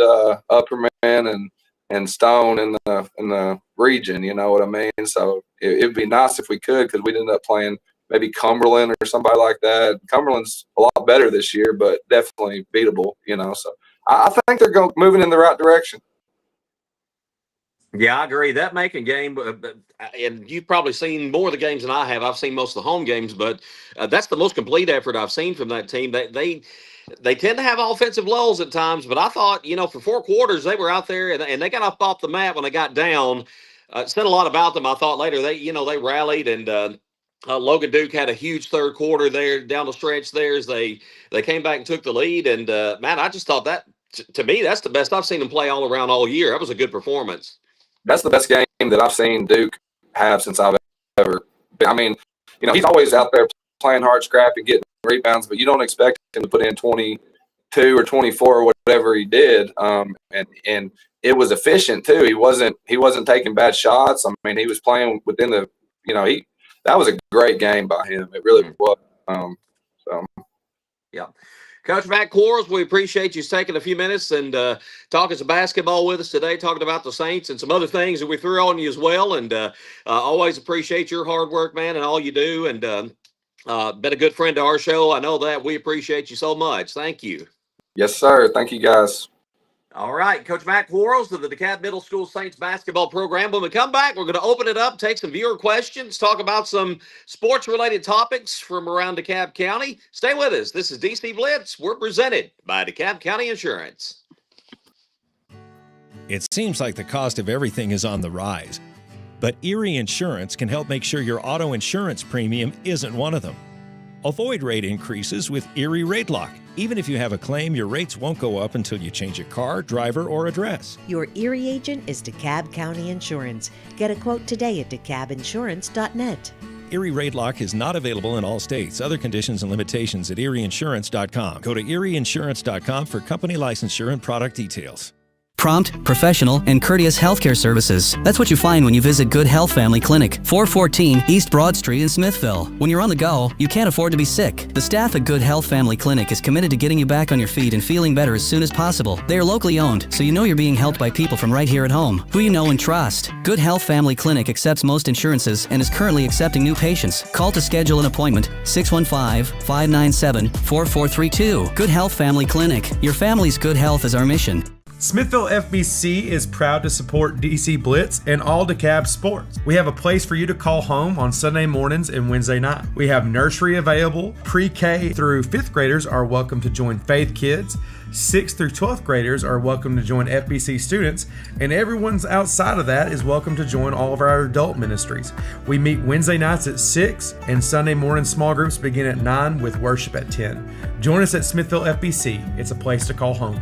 Upperman and Stone in the region. You know what I mean? So it'd be nice if we could because we'd end up playing maybe Cumberland or somebody like that. Cumberland's a lot better this year, but definitely beatable. So I think they're moving in the right direction. Yeah, I agree. That Macon game, and you've probably seen more of the games than I have. I've seen most of the home games, but that's the most complete effort I've seen from that team. They tend to have offensive lulls at times, but I thought, for 4 quarters, they were out there and they got off the mat when they got down. Said a lot about them. I thought later they rallied and Logan Duke had a huge third quarter there down the stretch there as they came back and took the lead. And, man, I just thought that, to me, that's the best I've seen them play all around all year. That was a good performance. That's the best game that I've seen Duke have since I've ever been. I mean, he's always out there playing hard, scrappy, getting rebounds, but you don't expect him to put in 22 or 24 or whatever he did. And it was efficient too. He wasn't taking bad shots. I mean, he was playing within the, that was a great game by him. It really was. Yeah. Coach Matt Quarles, we appreciate you taking a few minutes and talking some basketball with us today, talking about the Saints and some other things that we threw on you as well. And always appreciate your hard work, man, and all you do. And been a good friend to our show. I know that. We appreciate you so much. Thank you. Yes, sir. Thank you, guys. All right, Coach Matt Quarles of the DeKalb Middle School Saints basketball program. When we come back, we're going to open it up, take some viewer questions, talk about some sports-related topics from around DeKalb County. Stay with us. This is DC Blitz. We're presented by DeKalb County Insurance. It seems like the cost of everything is on the rise, but Erie Insurance can help make sure your auto insurance premium isn't one of them. Avoid rate increases with Erie Rate Lock. Even if you have a claim, your rates won't go up until you change a car, driver, or address. Your Erie agent is DeKalb County Insurance. Get a quote today at DeKalbInsurance.net. Erie Rate Lock is not available in all states. Other conditions and limitations at ErieInsurance.com. Go to ErieInsurance.com for company licensure and product details. Prompt, professional, and courteous healthcare services. That's what you find when you visit Good Health Family Clinic, 414 East Broad Street in Smithville. When you're on the go, you can't afford to be sick. The staff at Good Health Family Clinic is committed to getting you back on your feet and feeling better as soon as possible. They are locally owned, so you know you're being helped by people from right here at home, who you know and trust. Good Health Family Clinic accepts most insurances and is currently accepting new patients. Call to schedule an appointment, 615-597-4432. Good Health Family Clinic. Your family's good health is our mission. Smithville FBC is proud to support DC Blitz and all DeKalb sports. We have a place for you to call home on Sunday mornings and Wednesday night. We have nursery available. Pre-K through 5th graders are welcome to join Faith Kids. 6th through 12th graders are welcome to join FBC students, and everyone's outside of that is welcome to join all of our adult ministries. We meet Wednesday nights at 6, and Sunday morning small groups begin at 9 with worship at 10. Join us at Smithville FBC. It's a place to call home.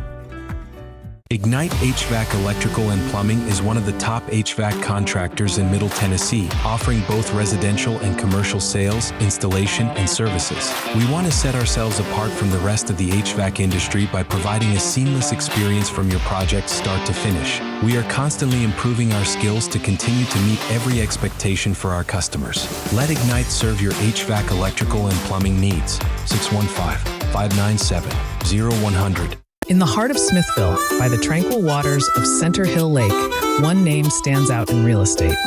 Ignite HVAC Electrical and Plumbing is one of the top HVAC contractors in Middle Tennessee, offering both residential and commercial sales, installation, and services. We want to set ourselves apart from the rest of the HVAC industry by providing a seamless experience from your project start to finish. We are constantly improving our skills to continue to meet every expectation for our customers. Let Ignite serve your HVAC electrical and plumbing needs. 615-597-0100. In the heart of Smithville, by the tranquil waters of Center Hill Lake, one name stands out in real estate: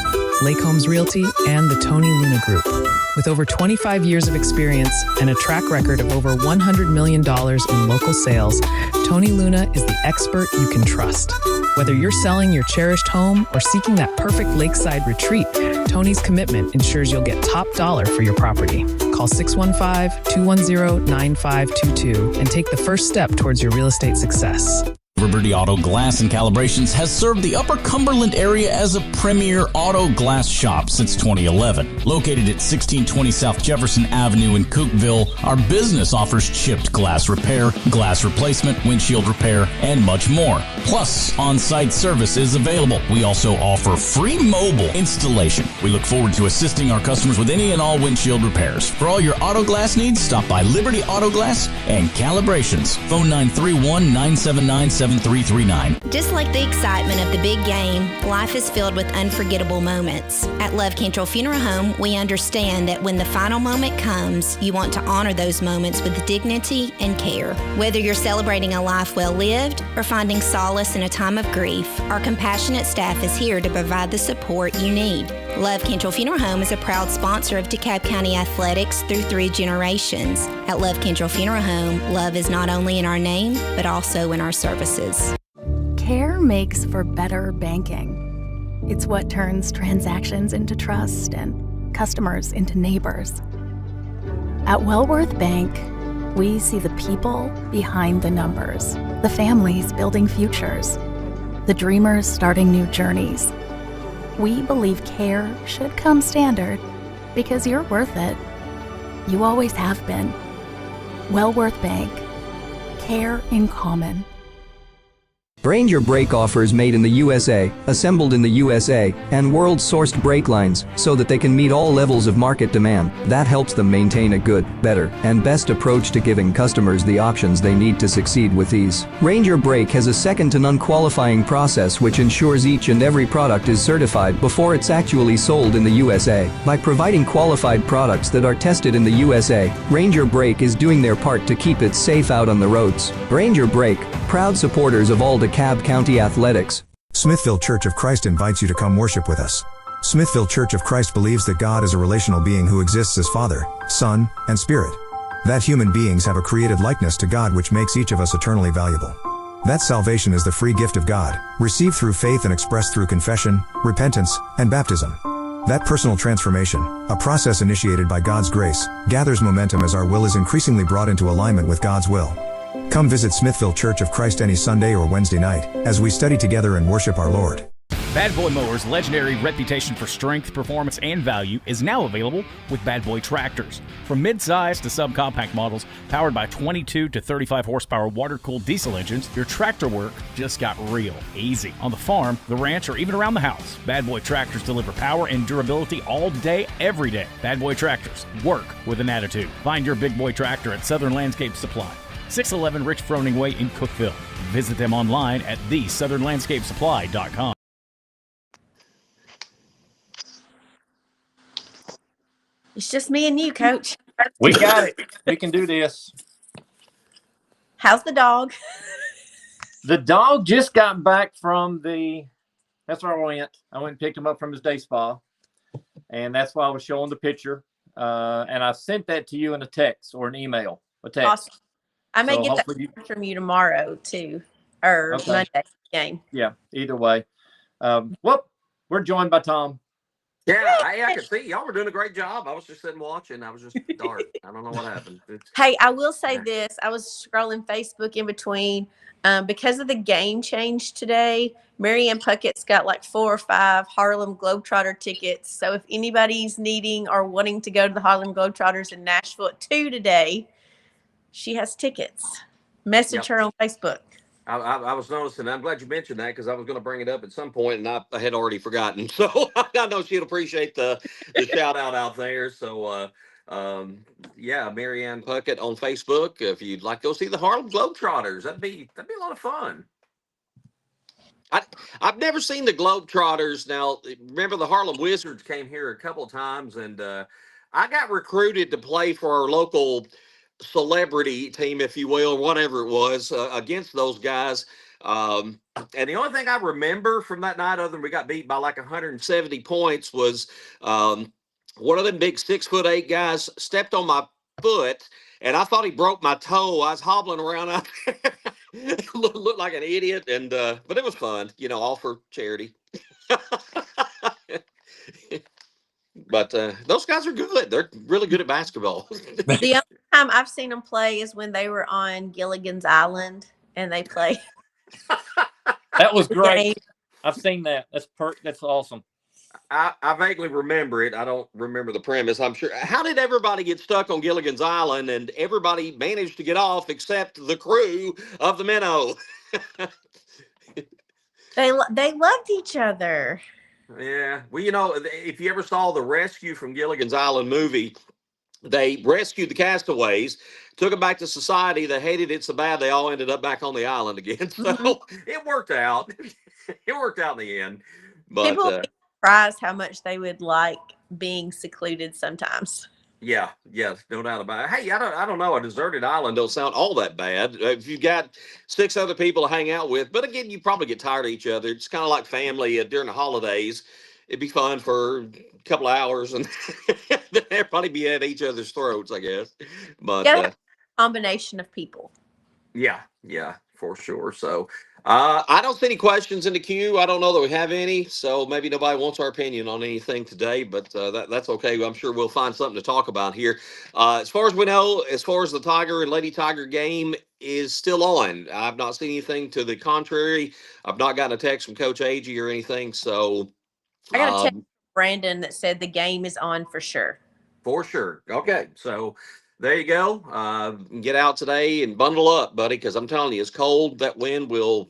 Lake Homes Realty and the Tony Luna Group. With over 25 years of experience and a track record of over $100 million in local sales, Tony Luna is the expert you can trust. Whether you're selling your cherished home or seeking that perfect lakeside retreat, Tony's commitment ensures you'll get top dollar for your property. Call 615-210-9522 and take the first step towards your real estate success. Liberty Auto Glass and Calibrations has served the Upper Cumberland area as a premier auto glass shop since 2011. Located at 1620 South Jefferson Avenue in Cookville, our business offers chipped glass repair, glass replacement, windshield repair, and much more. Plus, on-site service is available. We also offer free mobile installation. We look forward to assisting our customers with any and all windshield repairs. For all your auto glass needs, stop by Liberty Auto Glass and Calibrations. Phone 931-979-7339. Just like the excitement of the big game, life is filled with unforgettable moments. At Love Cantrell Funeral Home, we understand that when the final moment comes, you want to honor those moments with dignity and care. Whether you're celebrating a life well lived or finding solace in a time of grief, our compassionate staff is here to provide the support you need. Love Cantrell Funeral Home is a proud sponsor of DeKalb County Athletics through 3 generations. At Love Cantrell Funeral Home, love is not only in our name, but also in our services. Care makes for better banking. It's what turns transactions into trust and customers into neighbors. At Wellworth Bank, we see the people behind the numbers, the families building futures, the dreamers starting new journeys. We believe care should come standard, Because you're worth it. You always have been. Wellworth Bank. Care in common. Brain Your Brake offers made in the USA, assembled in the USA, and world-sourced brake lines so that they can meet all levels of market demand. That helps them maintain a good, better, and best approach to giving customers the options they need to succeed with ease. Ranger Brake has a second-to-none qualifying process which ensures each and every product is certified before it's actually sold in the USA. By providing qualified products that are tested in the USA, Ranger Brake is doing their part to keep it safe out on the roads. Ranger Brake, proud supporters of all DeKalb County athletics. Smithville Church of Christ invites you to come worship with us. Smithville Church of Christ believes that God is a relational being who exists as Father, Son, and Spirit. That human beings have a created likeness to God which makes each of us eternally valuable. That salvation is the free gift of God, received through faith and expressed through confession, repentance, and baptism. That personal transformation, a process initiated by God's grace, gathers momentum as our will is increasingly brought into alignment with God's will. Come visit Smithville Church of Christ any Sunday or Wednesday night as we study together and worship our Lord. Bad Boy Mowers' legendary reputation for strength, performance, and value is now available with Bad Boy tractors. From mid-size to subcompact models powered by 22 to 35 horsepower water-cooled diesel engines, your tractor work just got real easy. On the farm, the ranch, or even around the house, Bad Boy tractors deliver power and durability all day, every day. Bad Boy tractors work with an attitude. Find your big boy tractor at Southern Landscape Supply, 611 Rich Froning Way in Cookeville. Visit them online at thesouthernlandscapesupply.com. It's just me and you, Coach. We got it. We can do this. How's the dog? The dog just got back from that's where I went. I went and picked him up from his day spa. And that's why I was showing the picture. And I sent that to you in a text or an email. A text. Awesome. I may get that from you tomorrow, too. Or Monday game. Yeah, either way. We're joined by Tom. Yeah, I could see y'all were doing a great job. I was just sitting watching. I was just dark. I don't know what happened. Hey, I will say this. I was scrolling Facebook in between. Because of the game change today, Marianne Puckett's got like 4 or 5 Harlem Globetrotter tickets. So if anybody's needing or wanting to go to the Harlem Globetrotters in Nashville at 2 today, she has tickets. Message her on Facebook. I was noticing. I'm glad you mentioned that because I was going to bring it up at some point, and I had already forgotten. So I know she'd appreciate the shout out there. So Marianne Puckett on Facebook. If you'd like to go see the Harlem Globetrotters, that'd be a lot of fun. I've never seen the Globetrotters. Now, remember the Harlem Wizards came here a couple of times, and I got recruited to play for our local celebrity team, if you will, whatever it was, against those guys. And the only thing I remember from that night, other than we got beat by like 170 points, was one of them big 6'8" guys stepped on my foot, and I thought he broke my toe. I was hobbling around out there, looked like an idiot, and but it was fun, all for charity. But those guys are good. They're really good at basketball. The only time I've seen them play is when they were on Gilligan's Island and they play. That was great. I've seen that. That's awesome. I vaguely remember it. I don't remember the premise. I'm sure. How did everybody get stuck on Gilligan's Island and everybody managed to get off except the crew of the Minnow? They loved each other. Yeah. Well, if you ever saw the Rescue from Gilligan's Island movie, they rescued the castaways, took them back to society. They hated it so bad they all ended up back on the island again. So it worked out. It worked out in the end. But people would be surprised how much they would like being secluded sometimes. Yeah, no doubt about it. Hey, I don't know. A deserted island don't sound all that bad if you've got 6 other people to hang out with. But again, you probably get tired of each other. It's kind of like family during the holidays. It'd be fun for a couple of hours, and then everybody be at each other's throats, I guess. But a combination of people. Yeah, for sure. So I don't see any questions in the queue. I don't know that we have any, so maybe nobody wants our opinion on anything today, but that's okay. I'm sure we'll find something to talk about here. As far as we know, as far as the Tiger and Lady Tiger game is still on, I've not seen anything to the contrary. I've not gotten a text from Coach Agee or anything, so I got a text from Brandon that said the game is on for sure. For sure. Okay, so there you go. Get out today and bundle up, buddy, because I'm telling you, it's cold. That wind will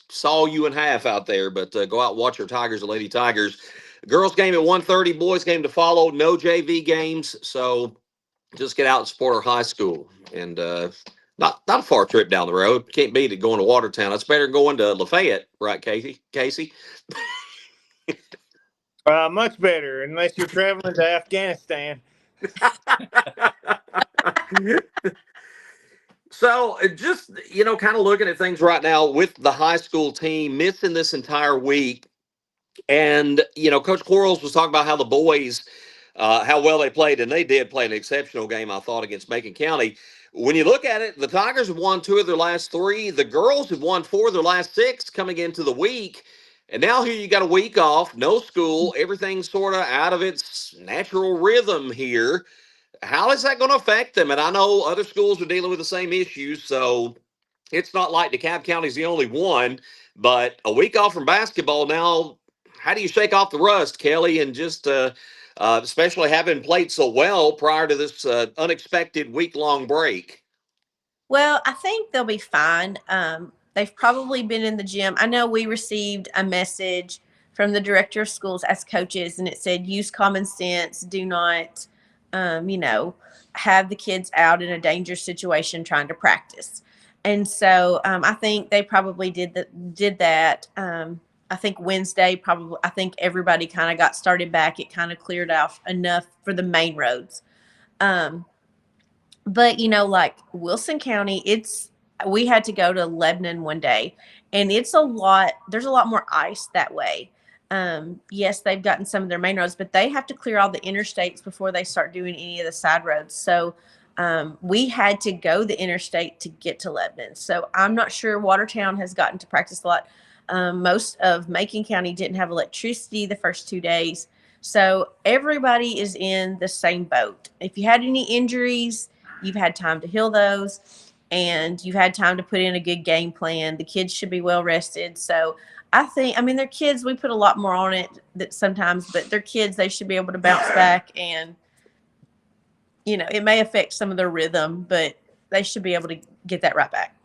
saw you in half out there. But go out and watch your Tigers and Lady Tigers. Girls game at 1:30, boys game to follow. No JV games, so just get out and support our high school. And not a far trip down the road. Can't beat it going to Watertown. That's better than going to Lafayette, right, Casey? Much better, unless you're traveling to Afghanistan. So just, kind of looking at things right now with the high school team missing this entire week. And, Coach Quarles was talking about how the boys, how well they played, and they did play an exceptional game, I thought, against Macon County. When you look at it, the Tigers have won 2 of their last 3. The girls have won 4 of their last 6 coming into the week. And now here you got a week off, no school, everything's sort of out of its natural rhythm here. How is that going to affect them? And I know other schools are dealing with the same issues, so it's not like DeKalb County is the only one. But a week off from basketball now, how do you shake off the rust, Kelly, and just especially having played so well prior to this unexpected week-long break? Well, I think they'll be fine. They've probably been in the gym. I know we received a message from the director of schools as coaches, and it said, use common sense. Do not, have the kids out in a dangerous situation trying to practice. And so I think they probably did that. I think Wednesday, I think everybody kind of got started back. It kind of cleared off enough for the main roads. But, like Wilson County, we had to go to Lebanon one day, and there's a lot more ice that way. Yes, they've gotten some of their main roads, but they have to clear all the interstates before they start doing any of the side roads. So we had to go the interstate to get to Lebanon. So I'm not sure Watertown has gotten to practice a lot. Most of Macon County didn't have electricity the first 2 days. So everybody is in the same boat. If you had any injuries, you've had time to heal those, and you've had time to put in a good game plan. The kids should be well rested. So they're kids. We put a lot more on it sometimes, but they're kids. They should be able to bounce back, and, it may affect some of their rhythm, but they should be able to get that right back.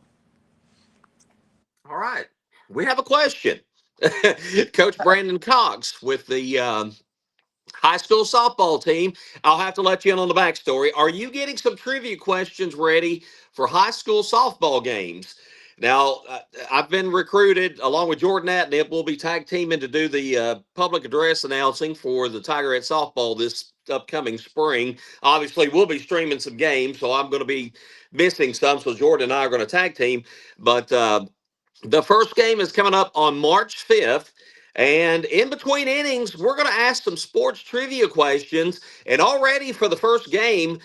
All right. We have a question. Coach Brandon Cox with the high school softball team. I'll have to let you in on the backstory. Are you getting some trivia questions ready for high school softball games? Now, I've been recruited along with Jordan Atnip. We'll be tag teaming to do the public address announcing for the Tigerette softball this upcoming spring. Obviously, we'll be streaming some games, so I'm going to be missing some. So Jordan and I are going to tag team. But the first game is coming up on March 5th. And in between innings, we're going to ask some sports trivia questions. And already for the first game,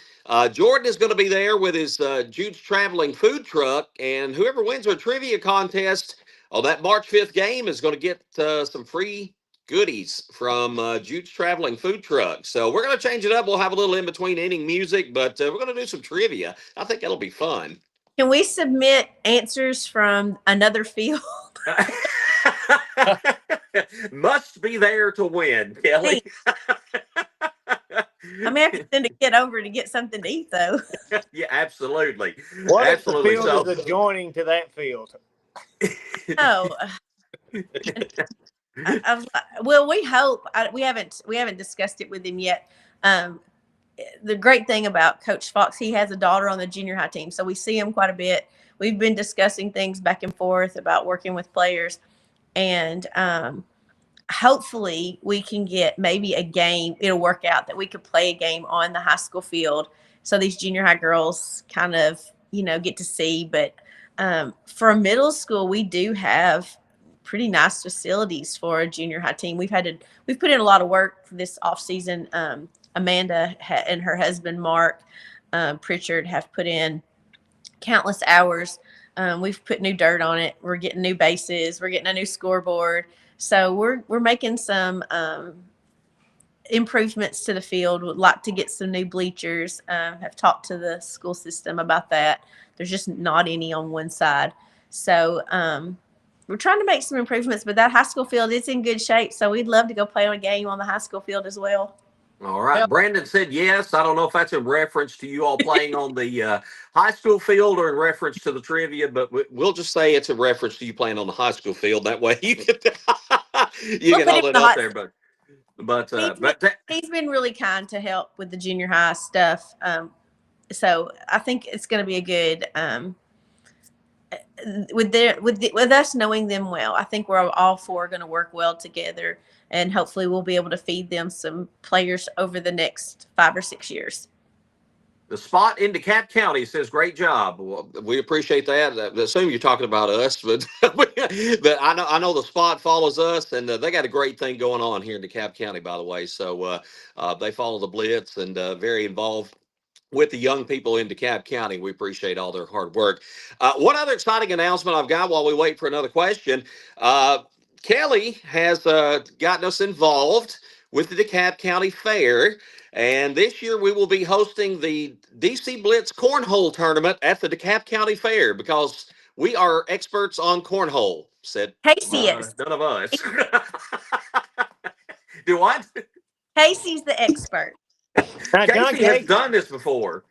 Jordan is going to be there with his Jude's Traveling Food Truck. And whoever wins our trivia contest on that March 5th game is going to get some free goodies from Jude's Traveling Food Truck. So we're going to change it up. We'll have a little in between inning music, but we're going to do some trivia. I think that'll be fun. Can we submit answers from another field? Must be there to win, Kelly. I may have to send a kid over to get something to eat, though. Yeah, absolutely. What absolutely. if the field is adjoining to that field? Oh. Well, we hope. We haven't discussed it with him yet. The great thing about Coach Fox, he has a daughter on the junior high team, so we see him quite a bit. We've been discussing things back and forth about working with players, and hopefully we can get maybe a game. It'll work out that we could play a game on the high school field, so these junior high girls kind of get to see. But for a middle school, we do have pretty nice facilities for a junior high team. We've put in a lot of work for this off season. Amanda and her husband, Mark Pritchard, have put in countless hours. We've put new dirt on it. We're getting new bases. We're getting a new scoreboard. So we're making some improvements to the field. Would like to get some new bleachers. Have talked to the school system about that. There's just not any on one side. So we're trying to make some improvements, but that high school field is in good shape. So we'd love to go play on a game on the high school field as well. All right. Brandon said yes. I don't know if that's in reference to you all playing on the high school field or in reference to the trivia, but we'll just say it's a reference to you playing on the high school field. That way you can, you can put him hold in it the up hot there. seat. But He's been really kind to help with the junior high stuff. So I think it's going to be a good with us knowing them well. I think we're all four going to work well together, and hopefully we'll be able to feed them some players over the next 5 or 6 years. the spot in DeKalb County says, great job. Well, we appreciate that. I assume you're talking about us, but but I know the spot follows us, and they got a great thing going on here in DeKalb County, by the way. So they follow the Blitz and very involved with the young people in DeKalb County. We appreciate all their hard work. One other exciting announcement I've got while we wait for another question. Kelly has gotten us involved with the DeKalb County Fair. And this year we will be hosting the DC Blitz Cornhole Tournament at the DeKalb County Fair because we are experts on cornhole, said Casey is. none of us. Do what? Casey's the expert. Casey has done this before.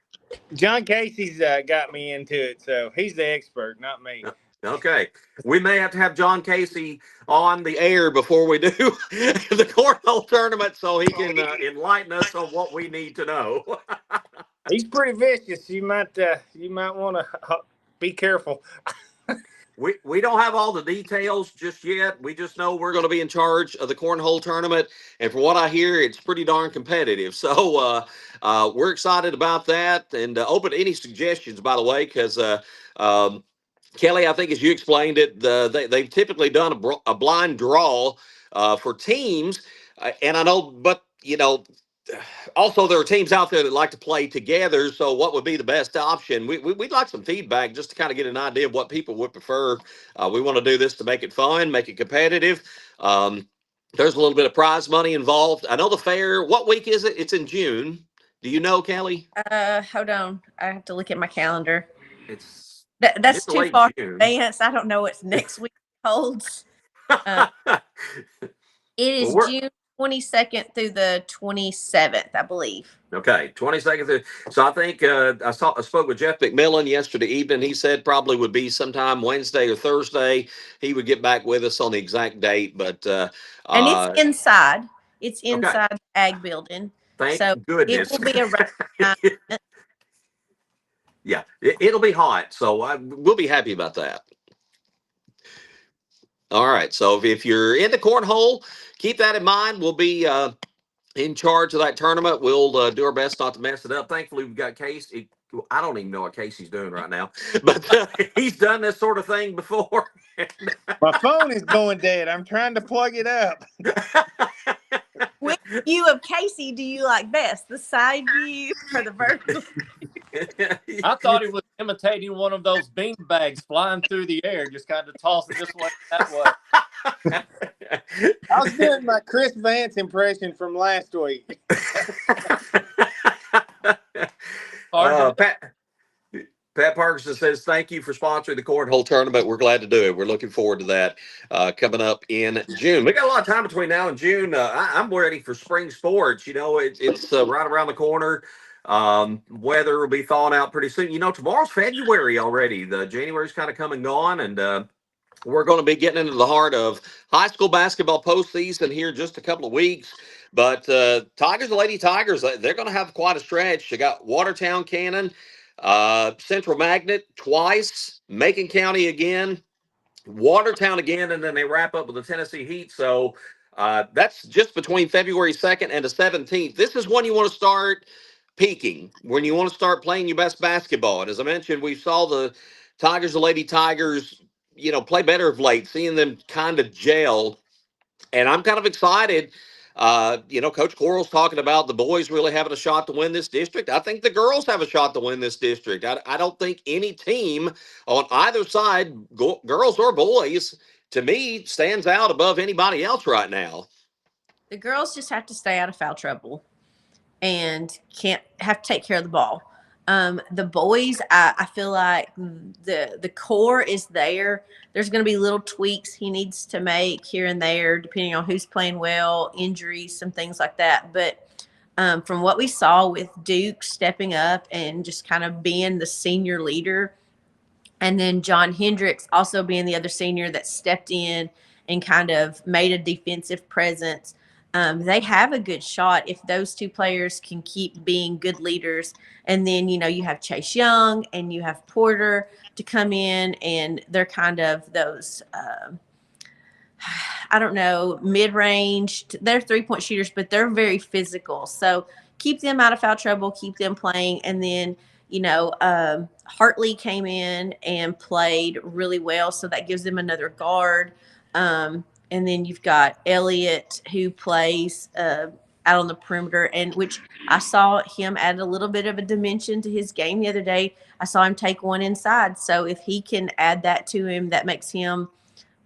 John Casey's got me into it, so he's the expert, not me. Okay. We may have to have John Casey on the air before we do the cornhole tournament so he can enlighten us on what we need to know. He's pretty vicious. You might want to be careful. We don't have all the details just yet. We just know we're going to be in charge of the cornhole tournament. And from what I hear, it's pretty darn competitive. So we're excited about that and open to any suggestions, by the way, because Kelly, I think as you explained it, they've typically done a blind draw for teams. And I know, but, also there are teams out there that like to play together. So what would be the best option? We'd like some feedback just to kind of get an idea of what people would prefer. We want to do this to make it fun, make it competitive. There's a little bit of prize money involved. I know the fair, what week is it? It's in June. Do you know, Kelly? Hold on. I have to look at my calendar. It's That's too far in June. advance. I don't know what next week holds. It is June 22nd through the 27th, I believe. Okay, 22nd through. So I think I spoke with Jeff McMillan yesterday evening. He said probably would be sometime Wednesday or Thursday. He would get back with us on the exact date. But and it's inside. It's inside the Ag building. Thank so goodness. It will be around. Yeah, it'll be hot. So we'll be happy about that. All right. So if you're into cornhole, keep that in mind. We'll be in charge of that tournament. We'll do our best not to mess it up. Thankfully, we've got Casey. I don't even know what Casey's doing right now, but he's done this sort of thing before. My phone is going dead. I'm trying to plug it up. Which view of Casey do you like best? The side view or the vertical? I thought he was imitating one of those bean bags flying through the air, just kind of tossing this way, that way. I was doing my Chris Vance impression from last week. Pat Parkinson says, thank you for sponsoring the cornhole tournament. We're glad to do it. We're looking forward to that coming up in June. We got a lot of time between now and June. I'm ready for spring sports. It's right around the corner. Weather will be thawing out pretty soon. Tomorrow's February already. The January's kind of come and gone, and we're going to be getting into the heart of high school basketball postseason here in just a couple of weeks. But Tigers and Lady Tigers, they're going to have quite a stretch. They got Watertown, Cannon, Central Magnet twice, Macon County again, Watertown again, and then they wrap up with the Tennessee Heat. So that's just between February 2nd and the 17th. This is when you want to start peaking, when you want to start playing your best basketball. And as I mentioned, we saw the Tigers and Lady Tigers, play better of late, seeing them kind of gel. And I'm kind of excited. Coach Quarles talking about the boys really having a shot to win this district. I think the girls have a shot to win this district. I don't think any team on either side, girls or boys, to me, stands out above anybody else right now. The girls just have to stay out of foul trouble and have to take care of the ball. The boys, I feel like the core is there. There's going to be little tweaks he needs to make here and there, depending on who's playing well, injuries, some things like that. But From what we saw with Duke stepping up and just kind of being the senior leader, and then John Hendricks also being the other senior that stepped in and kind of made a defensive presence. They have a good shot if those two players can keep being good leaders. And then, you have Chase Young and you have Porter to come in, and they're kind of those, I don't know, mid-range. They're three-point shooters, but they're very physical. So keep them out of foul trouble, keep them playing. And then, Hartley came in and played really well, so that gives them another guard. And then you've got Elliott, who plays out on the perimeter, and which I saw him add a little bit of a dimension to his game the other day. I saw him take one inside. So if he can add that to him, that makes him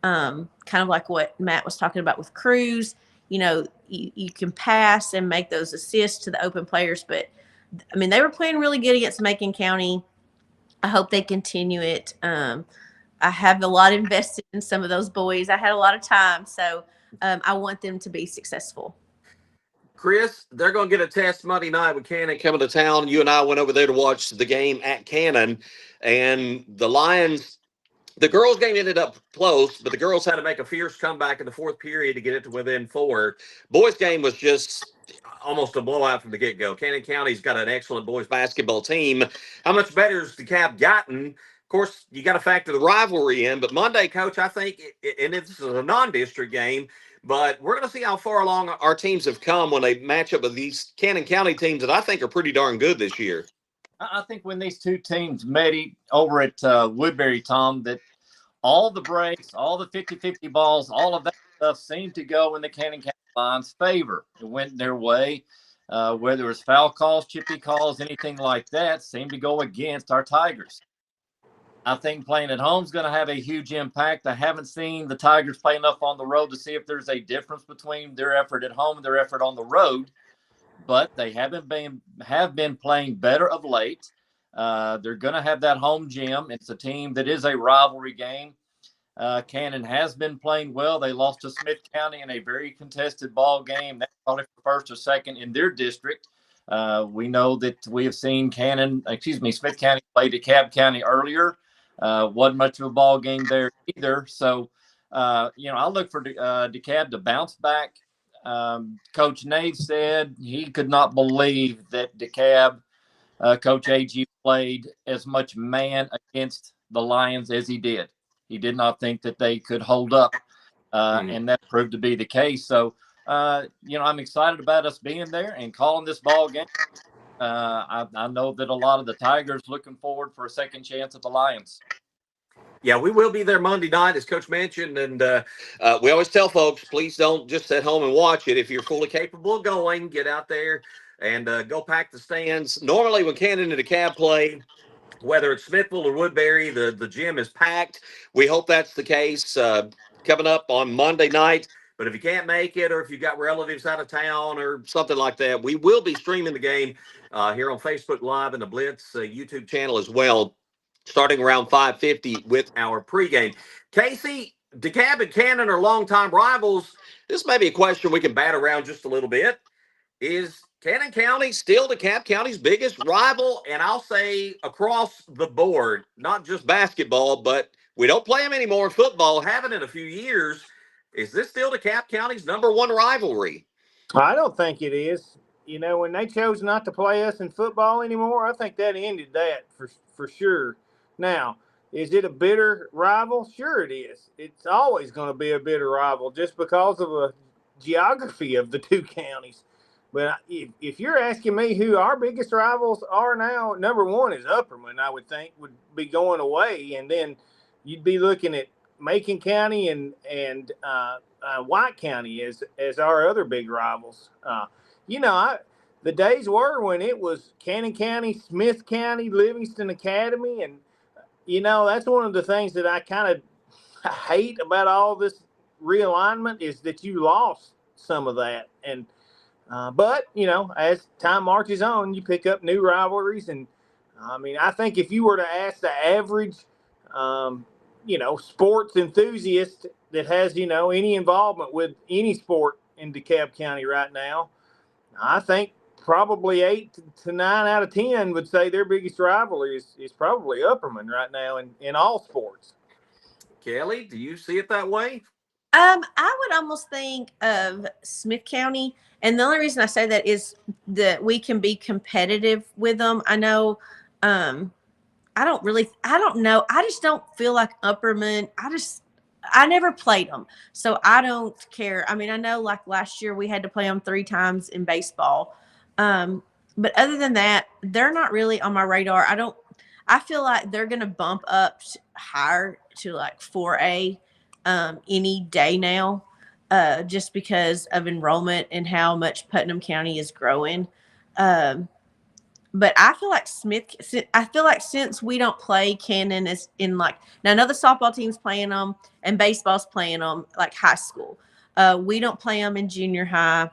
kind of like what Matt was talking about with Cruz. You can pass and make those assists to the open players. But, they were playing really good against Macon County. I hope they continue it. I have a lot invested in some of those boys. I had a lot of time, so I want them to be successful. Chris, they're going to get a test Monday night with Cannon coming to town. You and I went over there to watch the game at Cannon, and the Lions, the girls' game ended up close, but the girls had to make a fierce comeback in the fourth period to get it to within 4. Boys' game was just almost a blowout from the get-go. Cannon County's got an excellent boys basketball team. How much better has DeKalb gotten? Of course, you got to factor the rivalry in, but Monday, Coach, I think, and this is a non-district game, but we're going to see how far along our teams have come when they match up with these Cannon County teams that I think are pretty darn good this year. I think when these two teams met over at Woodbury, Tom, that all the breaks, all the 50-50 balls, all of that stuff seemed to go in the Cannon County Lions' favor. It went their way. Whether it was foul calls, chippy calls, anything like that, seemed to go against our Tigers. I think playing at home is going to have a huge impact. I haven't seen the Tigers play enough on the road to see if there's a difference between their effort at home and their effort on the road. But they have been playing better of late. They're going to have that home gym. It's a team that is a rivalry game. Cannon has been playing well. They lost to Smith County in a very contested ball game. That's probably first or second in their district. We know that we have seen Smith County play DeKalb County earlier. Wasn't much of a ball game there either. So, I look for DeKalb to bounce back. Coach Nave said he could not believe that DeKalb, Coach A.G. played as much man against the Lions as he did. He did not think that they could hold up, and that proved to be the case. So, I'm excited about us being there and calling this ball game. I know that a lot of the Tigers looking forward for a second chance at the Lions. Yeah, we will be there Monday night, as Coach mentioned, and we always tell folks, please don't just sit home and watch it. If you're fully capable of going, get out there and go pack the stands. Normally, when Cannon and DeKalb play, whether it's Smithville or Woodbury, the gym is packed. We hope that's the case coming up on Monday night. But if you can't make it, or if you've got relatives out of town or something like that, we will be streaming the game here on Facebook Live and the Blitz YouTube channel as well, starting around 5:50 with our pregame. Casey, DeKalb and Cannon are longtime rivals. This may be a question we can bat around just a little bit. Is Cannon County still DeKalb County's biggest rival? And I'll say across the board, not just basketball, but we don't play them anymore in football, haven't in a few years. Is this still DeKalb County's #1 rivalry? I don't think it is. When they chose not to play us in football anymore, I think that ended that for sure. Now, is it a bitter rival? Sure it is. It's always going to be a bitter rival just because of the geography of the two counties. But if you're asking me who our biggest rivals are now, #1 is Upperman, I would think, would be going away. And then you'd be looking at Macon County and White County as our other big rivals. The days were when it was Cannon County, Smith County, Livingston Academy, and that's one of the things that I kind of hate about all this realignment is that you lost some of that. And but as time marches on, you pick up new rivalries, and I think if you were to ask the average sports enthusiast that has, any involvement with any sport in DeKalb County right now, I think probably 8 to 9 out of 10 would say their biggest rivalry is probably Upperman right now in all sports. Kelly, do you see it that way? I would almost think of Smith County, and the only reason I say that is that we can be competitive with them. I know, I don't know. I just don't feel like Upperman. I never played them, so I don't care. I mean, I know like last year we had to play them 3 times in baseball. But other than that, they're not really on my radar. I feel like they're going to bump up higher to like 4A any day now, just because of enrollment and how much Putnam County is growing. But I feel like since we don't play Cannon is in like, now I know the softball team's playing them and baseball's playing them like high school. We don't play them in junior high.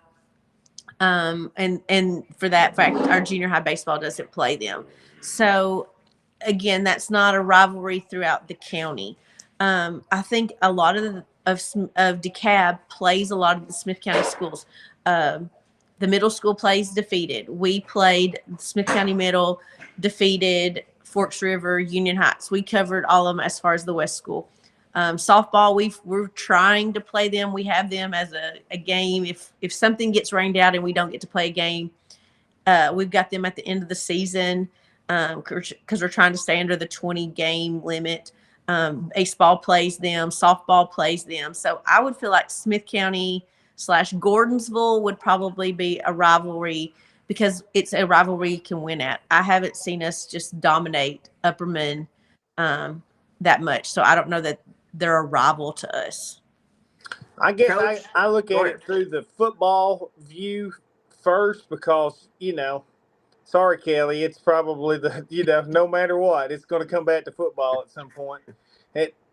And for that fact, our junior high baseball doesn't play them. So again, that's not a rivalry throughout the county. I think a lot of DeKalb plays a lot of the Smith County schools. The middle school plays defeated. We played Smith County Middle, defeated Forks River, Union Heights. We covered all of them as far as the West School. Softball, we're trying to play them. We have them as a game. If something gets rained out and we don't get to play a game, we've got them at the end of the season because we're trying to stay under the 20 game limit. Baseball plays them, softball plays them. So I would feel like Smith County / Gordonsville would probably be a rivalry because it's a rivalry you can win at. I haven't seen us just dominate Upperman that much. So I don't know that they're a rival to us. I guess I look at it through the football view first because, sorry, Kelly, it's probably no matter what, it's going to come back to football at some point.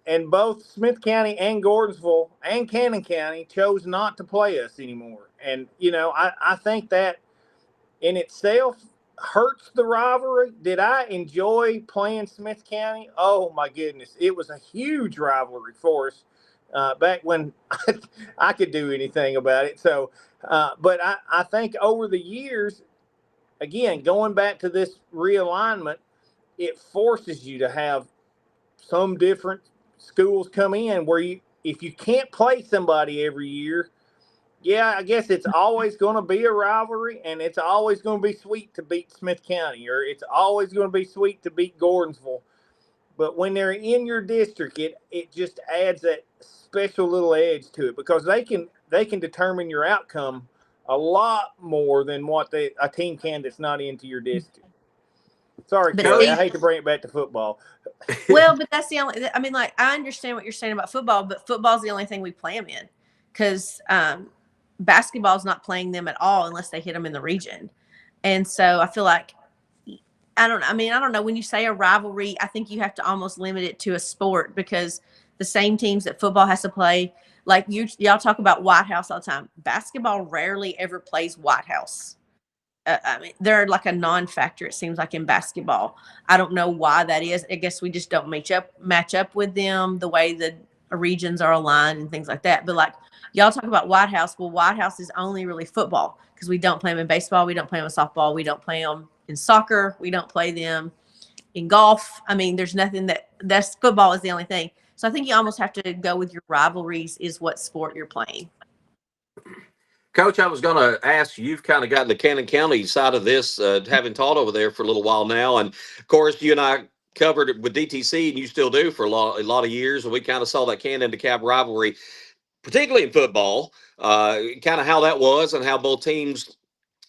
And both Smith County and Gordonsville and Cannon County chose not to play us anymore. And, I think that in itself hurts the rivalry. Did I enjoy playing Smith County? Oh, my goodness. It was a huge rivalry for us back when I could do anything about it. So, but I think over the years, again, going back to this realignment, it forces you to have some different schools come in where if you can't play somebody every year, yeah, I guess it's always going to be a rivalry, and it's always going to be sweet to beat Smith County, or it's always going to be sweet to beat Gordonsville. But when they're in your district, it just adds that special little edge to it because they can determine your outcome a lot more than what a team can that's not into your district. Sorry, Kelly, I hate to bring it back to football. Well, but that's the only. I mean, like I understand what you're saying about football, but football's the only thing we play them in because basketball's not playing them at all unless they hit them in the region. And so I feel like I don't know. When you say a rivalry, I think you have to almost limit it to a sport because the same teams that football has to play, like y'all talk about White House all the time. Basketball rarely ever plays White House. I mean, they're like a non-factor, it seems like, in basketball. I don't know why that is. I guess we just don't match up with them the way the regions are aligned and things like that. But like y'all talk about White House. Well, White House is only really football because we don't play them in baseball. We don't play them in softball. We don't play them in soccer. We don't play them in golf. I mean, there's nothing that's football is the only thing. So I think you almost have to go with your rivalries is what sport you're playing. Coach, I was going to ask, you've kind of gotten the Cannon County side of this, having taught over there for a little while now. And, of course, you and I covered it with DTC, and you still do for a lot of years. And we kind of saw that Cannon-DeKalb rivalry, particularly in football, kind of how that was and how both teams,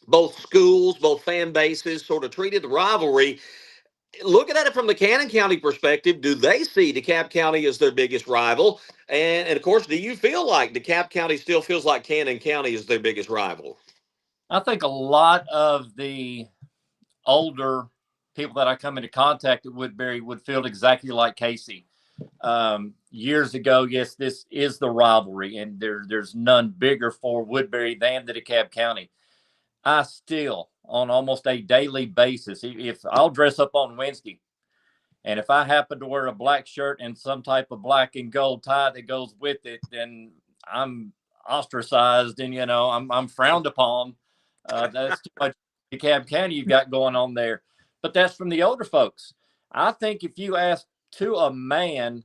both schools, both fan bases sort of treated the rivalry. Looking at it from the Cannon County perspective, do they see DeKalb County as their biggest rival? And of course, do you feel like DeKalb County still feels like Cannon County is their biggest rival? I think a lot of the older people that I come into contact at Woodbury would feel exactly like Casey. Years ago, yes, this is the rivalry, and there's none bigger for Woodbury than the DeKalb County. I still, on almost a daily basis, if I'll dress up on Wednesday, and if I happen to wear a black shirt and some type of black and gold tie that goes with it, then I'm ostracized and, I'm frowned upon. That's too much DeKalb County you've got going on there. But that's from the older folks. I think if you ask to a man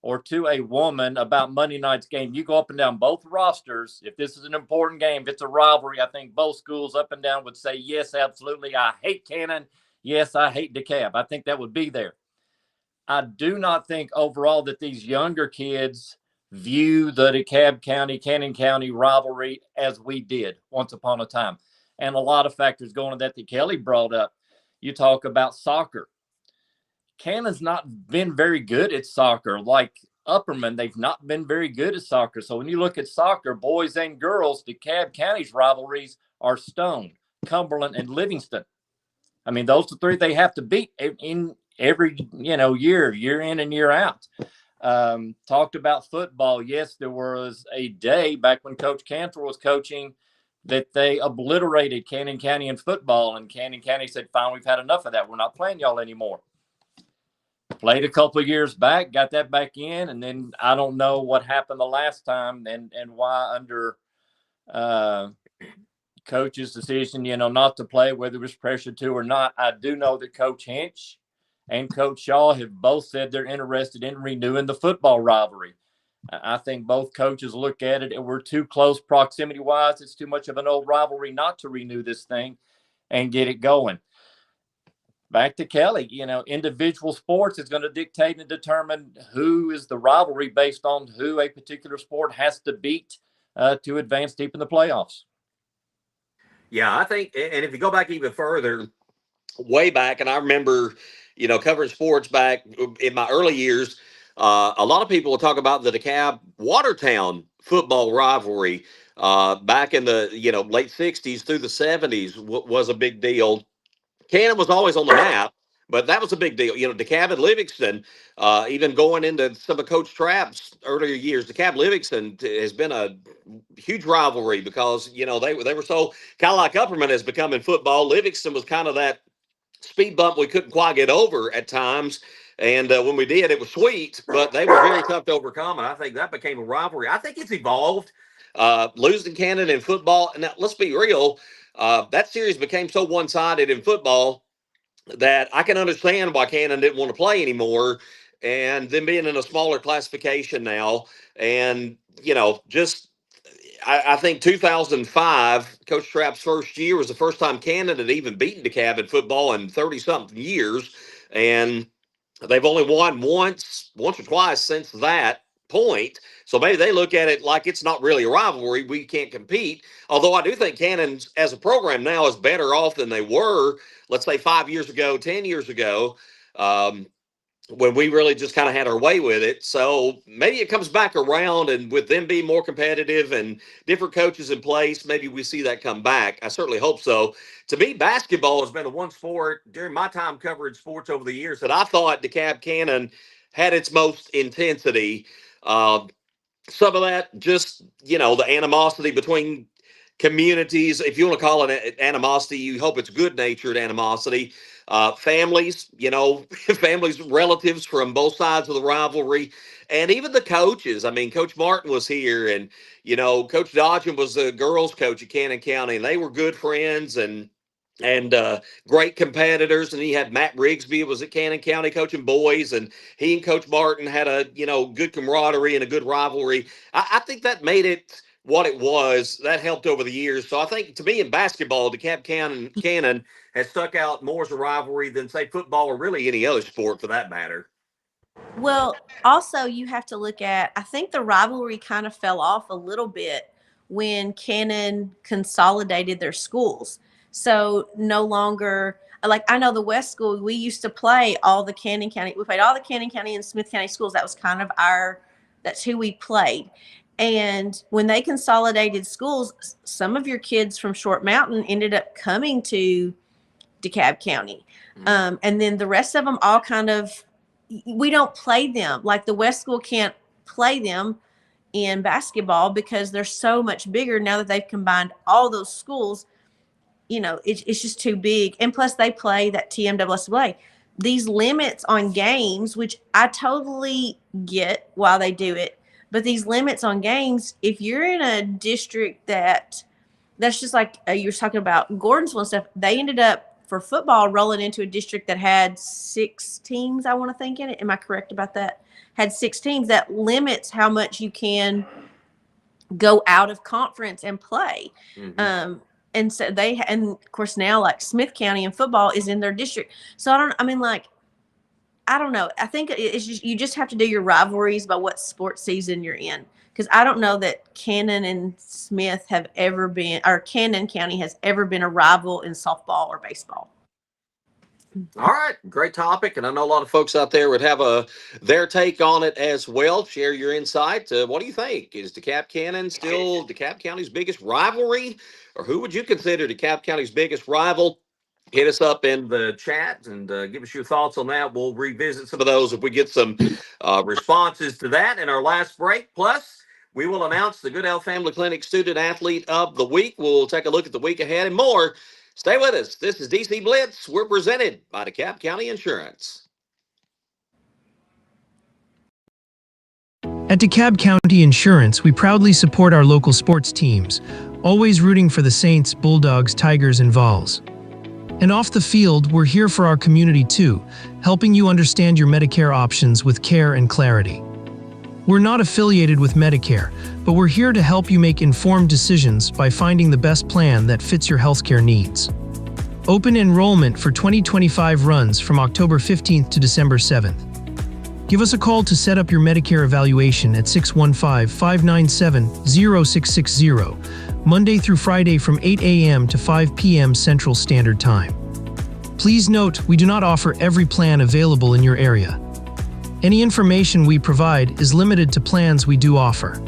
or to a woman about Monday night's game, you go up and down both rosters. If this is an important game, if it's a rivalry, I think both schools up and down would say, yes, absolutely. I hate Cannon. Yes, I hate DeKalb. I think that would be there. I do not think overall that these younger kids view the DeKalb County, Cannon County rivalry as we did once upon a time. And a lot of factors going to that Kelly brought up. You talk about soccer. Cannon's not been very good at soccer. Like Upperman, they've not been very good at soccer. So when you look at soccer, boys and girls, DeKalb County's rivalries are Stone, Cumberland, and Livingston. I mean, those are three they have to beat in every, year in and year out. Talked about football. Yes, there was a day back when Coach Cantor was coaching that they obliterated Cannon County in football, and Cannon County said, fine, we've had enough of that. We're not playing y'all anymore. Played a couple of years back, got that back in, and then I don't know what happened the last time and why under coach's decision, not to play, whether it was pressure to or not. I do know that Coach Hinch and Coach Shaw have both said they're interested in renewing the football rivalry. I think both coaches look at it and we're too close proximity-wise. It's too much of an old rivalry not to renew this thing and get it going. Back to Kelly, individual sports is going to dictate and determine who is the rivalry based on who a particular sport has to beat to advance deep in the playoffs. Yeah, I think, and if you go back even further, way back, and I remember, covering sports back in my early years, a lot of people will talk about the DeKalb Watertown football rivalry back in the, late 60s through the 70s was a big deal. Cannon was always on the map, but that was a big deal. DeKalb and Livingston, even going into some of Coach Trapp's earlier years, DeKalb Livingston has been a huge rivalry because, they were so kind of like Upperman has become in football. Livingston was kind of that speed bump we couldn't quite get over at times. And when we did, it was sweet, but they were very tough to overcome. And I think that became a rivalry. I think it's evolved. Losing Cannon in football. Now, let's be real. That series became so one-sided in football that I can understand why Cannon didn't want to play anymore, and them being in a smaller classification now. And, I think 2005, Coach Trapp's first year was the first time Cannon had even beaten DeKalb in football in 30-something years. And they've only won once or twice since that point. So maybe they look at it like it's not really a rivalry. We can't compete. Although I do think Cannon as a program now is better off than they were, let's say 5 years ago, 10 years ago, when we really just kind of had our way with it. So maybe it comes back around, and with them being more competitive and different coaches in place, maybe we see that come back. I certainly hope so. To me, basketball has been the one sport during my time covering sports over the years that I thought DeKalb Cannon had its most intensity. Some of that just, the animosity between communities, if you want to call it animosity, you hope it's good-natured animosity. Families, families, relatives from both sides of the rivalry, and even the coaches. I mean, Coach Martin was here, and, Coach Dodgen was the girls' coach at Cannon County, and they were good friends and great competitors. And he had Matt Rigsby was at Cannon County coaching boys, and he and Coach Martin had a, good camaraderie and a good rivalry. I think that made it what it was. That helped over the years. So I think, to me, in basketball, DeKalb Cannon has stuck out more as a rivalry than, say, football or really any other sport for that matter. Well, also you have to look at, I think the rivalry kind of fell off a little bit when Cannon consolidated their schools. So no longer, like, I know the West School, we used to play all the Cannon County. We played all the Cannon County and Smith County schools. That was kind of that's who we played. And when they consolidated schools, some of your kids from Short Mountain ended up coming to DeKalb County. And then the rest of them all kind of, we don't play them. Like the West School can't play them in basketball because they're so much bigger now that they've combined all those schools. It's just too big. And plus they play that TMSSA. These limits on games, which I totally get why they do it, but these limits on games, if you're in a district that that's just like you were talking about Gordonsville and stuff. They ended up for football rolling into a district that had 6 teams, I want to think, in it. Am I correct about that? Had 6 teams. That limits how much you can go out of conference and play. And so and of course now like Smith County in football is in their district. So I don't know. I think it's just, you just have to do your rivalries by what sports season you're in. Because I don't know that Cannon and Smith have ever been, or Cannon County has ever been a rival in softball or baseball. All right, great topic, and I know a lot of folks out there would have their take on it as well. Share your insight. What do you think? Is DeKalb Cannon still DeKalb County's biggest rivalry, or who would you consider DeKalb County's biggest rival? Hit us up in the chat and give us your thoughts on that. We'll revisit some of those if we get some responses to that in our last break. Plus, we will announce the Good Health Family Clinic Student Athlete of the Week. We'll take a look at the week ahead and more. Stay with us. This is DC Blitz. We're presented by DeKalb County Insurance. At DeKalb County Insurance, we proudly support our local sports teams, always rooting for the Saints, Bulldogs, Tigers, and Vols. And off the field, we're here for our community too, helping you understand your Medicare options with care and clarity. We're not affiliated with Medicare, but we're here to help you make informed decisions by finding the best plan that fits your healthcare needs. Open enrollment for 2025 runs from October 15th to December 7th. Give us a call to set up your Medicare evaluation at 615-597-0660, Monday through Friday from 8 a.m. to 5 p.m. Central Standard Time. Please note, we do not offer every plan available in your area. Any information we provide is limited to plans we do offer.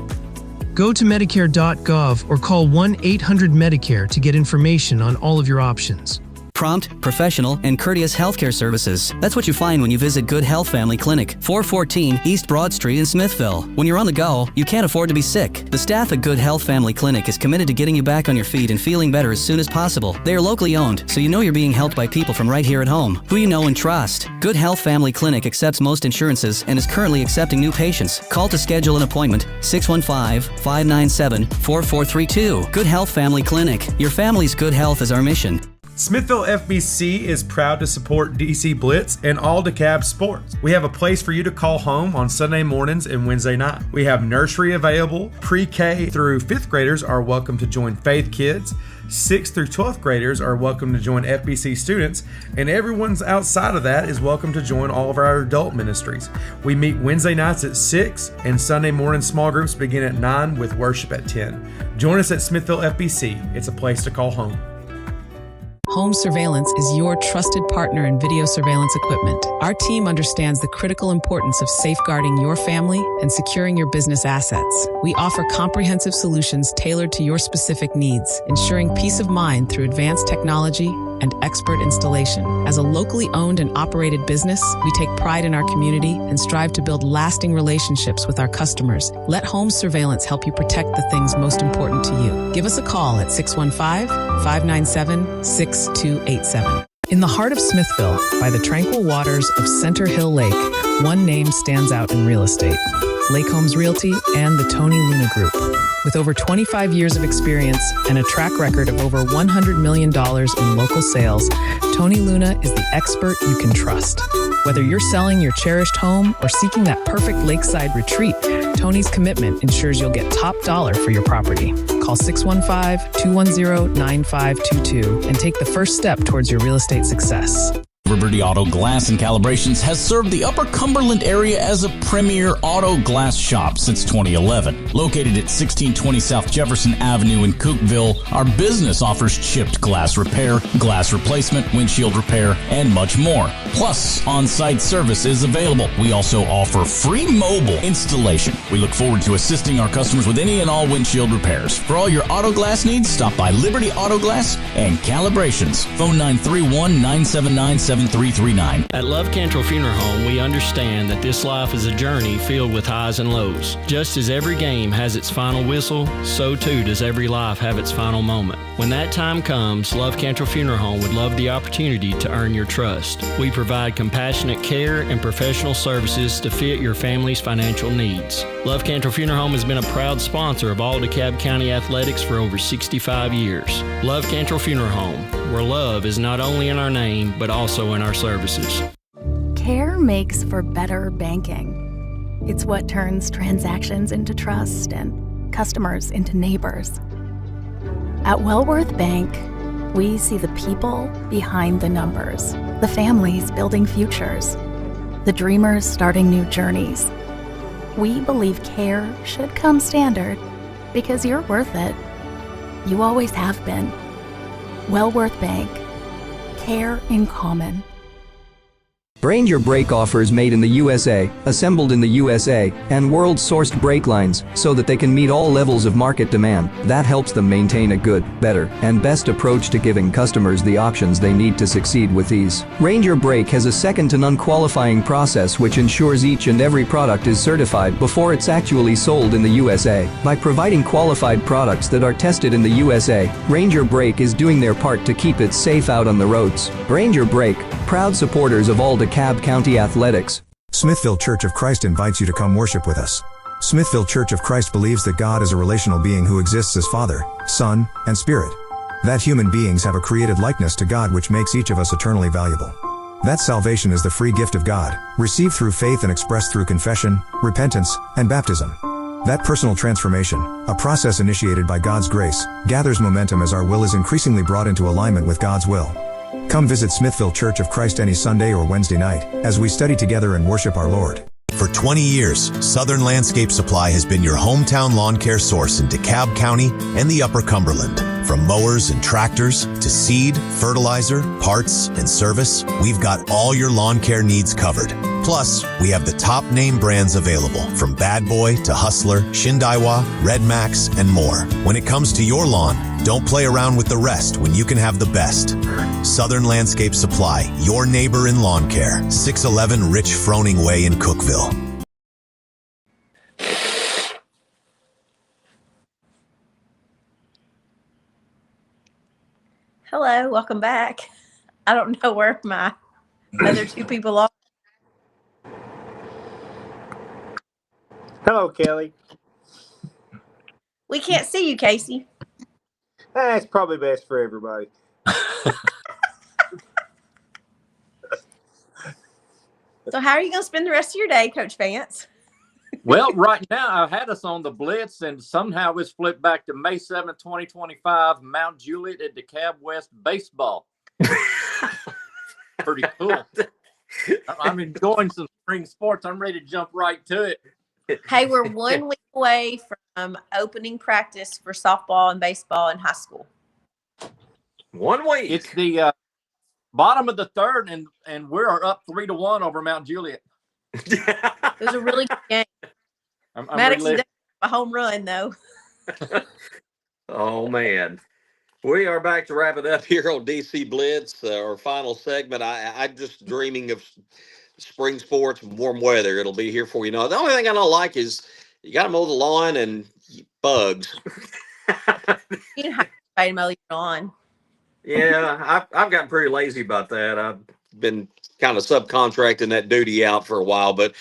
Go to Medicare.gov or call 1-800-MEDICARE to get information on all of your options. Prompt, professional, and courteous healthcare services. That's what you find when you visit Good Health Family Clinic, 414 East Broad Street in Smithville. When you're on the go, you can't afford to be sick. The staff at Good Health Family Clinic is committed to getting you back on your feet and feeling better as soon as possible. They are locally owned, so you know you're being helped by people from right here at home, who you know and trust. Good Health Family Clinic accepts most insurances and is currently accepting new patients. Call to schedule an appointment, 615-597-4432. Good Health Family Clinic. Your family's good health is our mission. Smithville FBC is proud to support DC Blitz and all DeKalb sports. We have a place for you to call home on Sunday mornings and Wednesday night. We have nursery available. Pre-K through 5th graders are welcome to join Faith Kids. 6th through 12th graders are welcome to join FBC students, and everyone's outside of that is welcome to join all of our adult ministries. We meet Wednesday nights at 6, and Sunday morning small groups begin at 9 with worship at 10. Join us at Smithville FBC. It's a place to call home. Home Surveillance is your trusted partner in video surveillance equipment. Our team understands the critical importance of safeguarding your family and securing your business assets. We offer comprehensive solutions tailored to your specific needs, ensuring peace of mind through advanced technology and expert installation. As a locally owned and operated business, we take pride in our community and strive to build lasting relationships with our customers. Let Home Surveillance help you protect the things most important to you. Give us a call at 615-597-6287. In the heart of Smithville, by the tranquil waters of Center Hill Lake, one name stands out in real estate: Lake Homes Realty and the Tony Luna Group. With over 25 years of experience and a track record of over $100 million in local sales, Tony Luna is the expert you can trust. Whether you're selling your cherished home or seeking that perfect lakeside retreat, Tony's commitment ensures you'll get top dollar for your property. Call 615-210-9522 and take the first step towards your real estate success. Liberty Auto Glass and Calibrations has served the Upper Cumberland area as a premier auto glass shop since 2011. Located at 1620 South Jefferson Avenue in Cookville, our business offers chipped glass repair, glass replacement, windshield repair, and much more. Plus, on-site service is available. We also offer free mobile installation. We look forward to assisting our customers with any and all windshield repairs. For all your auto glass needs, stop by Liberty Auto Glass and Calibrations. Phone 931-979-79. 7339. At Love Cantrell Funeral Home, we understand that this life is a journey filled with highs and lows. Just as every game has its final whistle, so too does every life have its final moment. When that time comes, Love Cantrell Funeral Home would love the opportunity to earn your trust. We provide compassionate care and professional services to fit your family's financial needs. Love Cantrell Funeral Home has been a proud sponsor of all DeKalb County athletics for over 65 years. Love Cantrell Funeral Home, where love is not only in our name, but also in our services. Care makes for better banking. It's what turns transactions into trust and customers into neighbors. At Wellworth Bank, we see the people behind the numbers, the families building futures, the dreamers starting new journeys. We believe care should come standard because you're worth it. You always have been. Wellworth Bank. Care in common. Brain Your Brake offers made in the USA, assembled in the USA, and world-sourced brake lines so that they can meet all levels of market demand. That helps them maintain a good, better, and best approach to giving customers the options they need to succeed with ease. Ranger Brake has a second-to-none qualifying process which ensures each and every product is certified before it's actually sold in the USA. By providing qualified products that are tested in the USA, Ranger Brake is doing their part to keep it safe out on the roads. Ranger Brake, proud supporters of all DeKalb County athletics. Smithville Church of Christ invites you to come worship with us. Smithville Church of Christ believes that God is a relational being who exists as Father, Son, and Spirit. That human beings have a created likeness to God which makes each of us eternally valuable. That salvation is the free gift of God, received through faith and expressed through confession, repentance, and baptism. That personal transformation, a process initiated by God's grace, gathers momentum as our will is increasingly brought into alignment with God's will. Come visit Smithville Church of Christ any Sunday or Wednesday night as we study together and worship our Lord. For 20 years, Southern Landscape Supply has been your hometown lawn care source in DeKalb County and the Upper Cumberland. From mowers and tractors to seed, fertilizer, parts, and service, we've got all your lawn care needs covered. Plus, we have the top name brands available, from Bad Boy to Hustler, Shindaiwa, Red Max, and more. When it comes to your lawn, don't play around with the rest when you can have the best. Southern Landscape Supply, your neighbor in lawn care. 611 Rich Froning Way in Cookeville. Hello, welcome back. I don't know where my other two people are. Hello, Kelly. We can't see you, Casey. That's probably best for everybody. So how are you going to spend the rest of your day, Coach Vance? Well, right now, I had us on the Blitz, and somehow it's flipped back to May 7th, 2025, Mount Juliet at DeKalb West baseball. Pretty cool. I'm enjoying some spring sports. I'm ready to jump right to it. Hey, we're 1 week away from opening practice for softball and baseball in high school. 1 week. It's the bottom of the third, and we're up 3-1 over Mount Juliet. It was a really good game. Maddox did a home run, though. Oh, man. We are back to wrap it up here on DC Blitz, our final segment. I'm just dreaming of spring sports, warm weather. It'll be here for you. The only thing I don't like is you got to mow the lawn and bugs. You didn't have to mow your lawn. Yeah, I've gotten pretty lazy about that. I've been kind of subcontracting that duty out for a while, but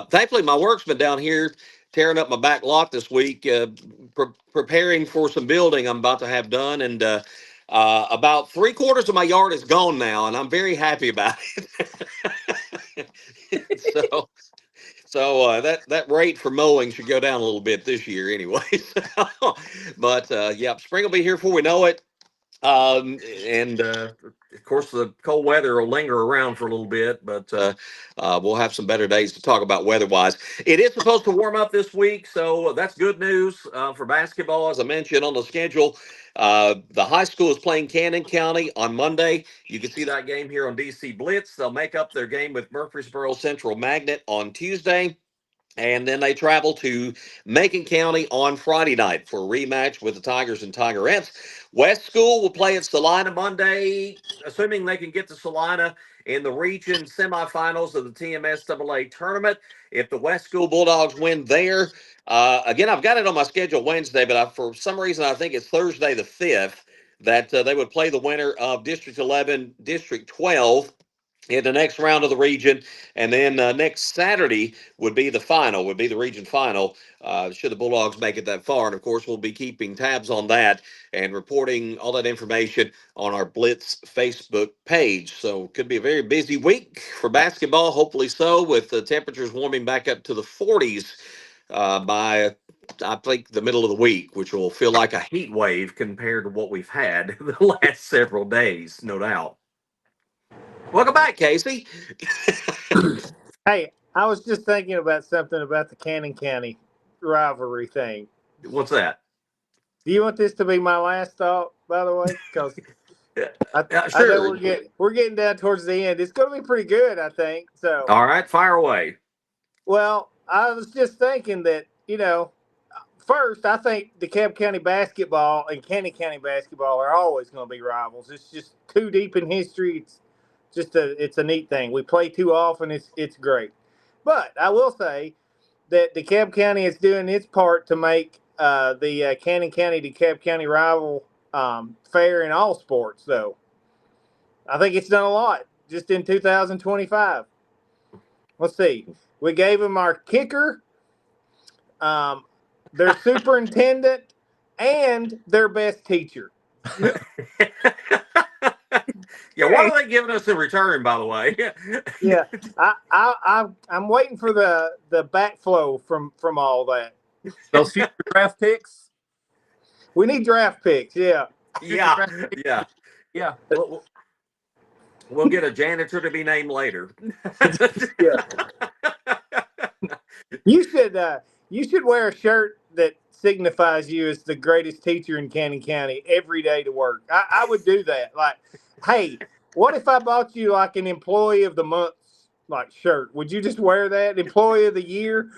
thankfully my work's been down here tearing up my back lot this week, preparing for some building I'm about to have done, and about 3/4 of my yard is gone now, and I'm very happy about it. So that rate for mowing should go down a little bit this year anyway. But yeah, spring will be here before we know it. And of course, the cold weather will linger around for a little bit, but we'll have some better days to talk about weather-wise. It is supposed to warm up this week, so that's good news for basketball. As I mentioned on the schedule, the high school is playing Cannon County on Monday. You can see that game here on DC Blitz. They'll make up their game with Murfreesboro Central Magnet on Tuesday. And then they travel to Macon County on Friday night for a rematch with the Tigers and Tigerettes. West School will play at Salina Monday, assuming they can get to Salina in the region semifinals of the TMSAA tournament. If the West School Bulldogs win there, again, I've got it on my schedule Wednesday, but for some reason I think it's Thursday the 5th that they would play the winner of District 11, District 12 in the next round of the region. And then next Saturday would be the region final, should the Bulldogs make it that far. And of course, we'll be keeping tabs on that and reporting all that information on our Blitz Facebook page. So could be a very busy week for basketball, hopefully so, with the temperatures warming back up to the 40s by I think the middle of the week, which will feel like a heat wave compared to what we've had the last several days, no doubt. Welcome back, Casey. Hey, I was just thinking about something about the Cannon County rivalry thing. What's that? Do you want this to be my last thought, by the way? Because sure. I know we're getting down towards the end. It's going to be pretty good, I think. So. All right, fire away. Well, I was just thinking that, first, I think DeKalb County basketball and Cannon County basketball are always going to be rivals. It's just too deep in history. It's a neat thing. We play too often. It's great. But I will say that DeKalb County is doing its part to make the Cannon County DeKalb County rival fair in all sports, though. I think it's done a lot just in 2025. Let's see. We gave them our kicker, their superintendent, and their best teacher. Yeah, what are they giving us in return, by the way? Yeah, I'm waiting for the backflow from all that. Those future draft picks? We need draft picks, yeah. Yeah. We'll get a janitor to be named later. Yeah. You should wear a shirt that signifies you as the greatest teacher in Cannon County every day to work. I would do that. Like, hey, what if I bought you like an employee of the month shirt? Would you just wear that? Employee of the year?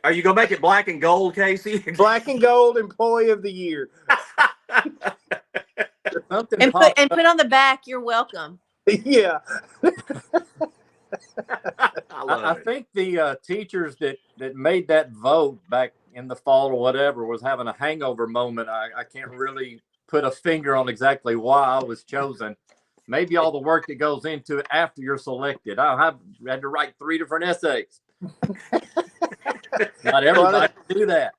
Are you gonna make it black and gold, Casey? Black and gold employee of the year. And put on the back, you're welcome. Yeah. I think the teachers that made that vote back in the fall or whatever was having a hangover moment. I can't really put a finger on exactly why I was chosen. Maybe all the work that goes into it after you're selected. I had to write 3 different essays. Not everybody can do that.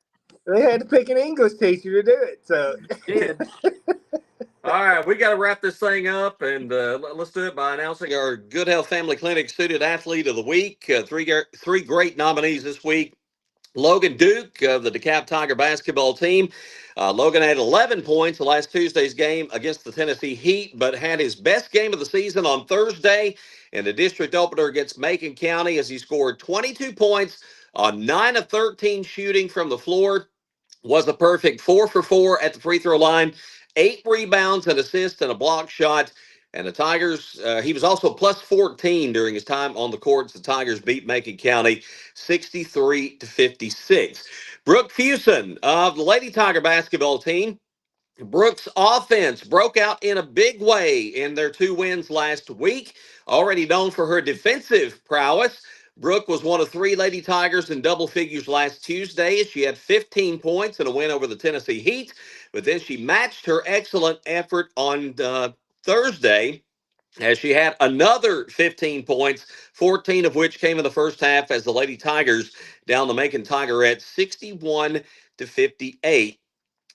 They had to pick an English teacher to do it. So did. All right, we got to wrap this thing up, and let's do it by announcing our Good Health Family Clinic Student Athlete of the Week. Three great nominees this week. Logan Duke of the DeKalb Tiger basketball team. Logan had 11 points in last Tuesday's game against the Tennessee Heat, but had his best game of the season on Thursday in the district opener against Macon County as he scored 22 points on 9 of 13 shooting from the floor. Was a perfect 4 for 4 at the free throw line, 8 rebounds, an assist, and a block shot. And the Tigers, he was also plus 14 during his time on the courts. The Tigers beat Macon County 63-56. Brooke Fuson of the Lady Tiger basketball team. Brooke's offense broke out in a big way in their 2 wins last week. Already known for her defensive prowess, Brooke was one of 3 Lady Tigers in double figures last Tuesday. She had 15 points in a win over the Tennessee Heat, but then she matched her excellent effort on Thursday as she had another 15 points, 14 of which came in the first half as the Lady Tigers down the Macon Tigerettes 61-58.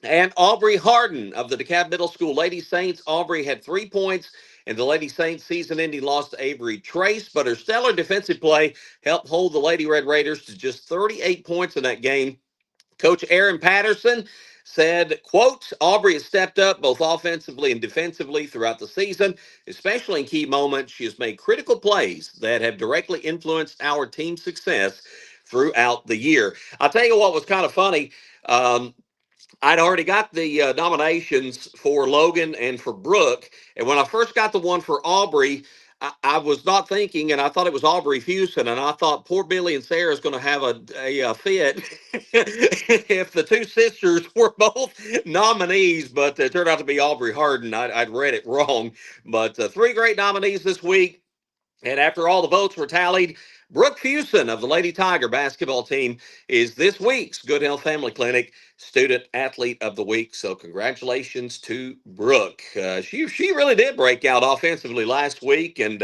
And Aubrey Harden of the DeKalb Middle School Lady Saints. Aubrey had 3 points in the Lady Saints season-ending loss to Avery Trace, but her stellar defensive play helped hold the Lady Red Raiders to just 38 points in that game. Coach Aaron Patterson said, quote, Aubrey has stepped up both offensively and defensively throughout the season, especially in key moments. She has made critical plays that have directly influenced our team's success throughout the year. I'll tell you what was kind of funny. I'd already got the nominations for Logan and for Brooke. And when I first got the one for Aubrey, I was not thinking, and I thought it was Aubrey Houston, and I thought poor Billy and Sarah is going to have a fit if the two sisters were both nominees, but it turned out to be Aubrey Harden. I'd read it wrong, but three great nominees this week. And after all the votes were tallied, Brooke Fuson of the Lady Tiger basketball team is this week's Good Health Family Clinic Student Athlete of the Week. So congratulations to Brooke. She really did break out offensively last week, and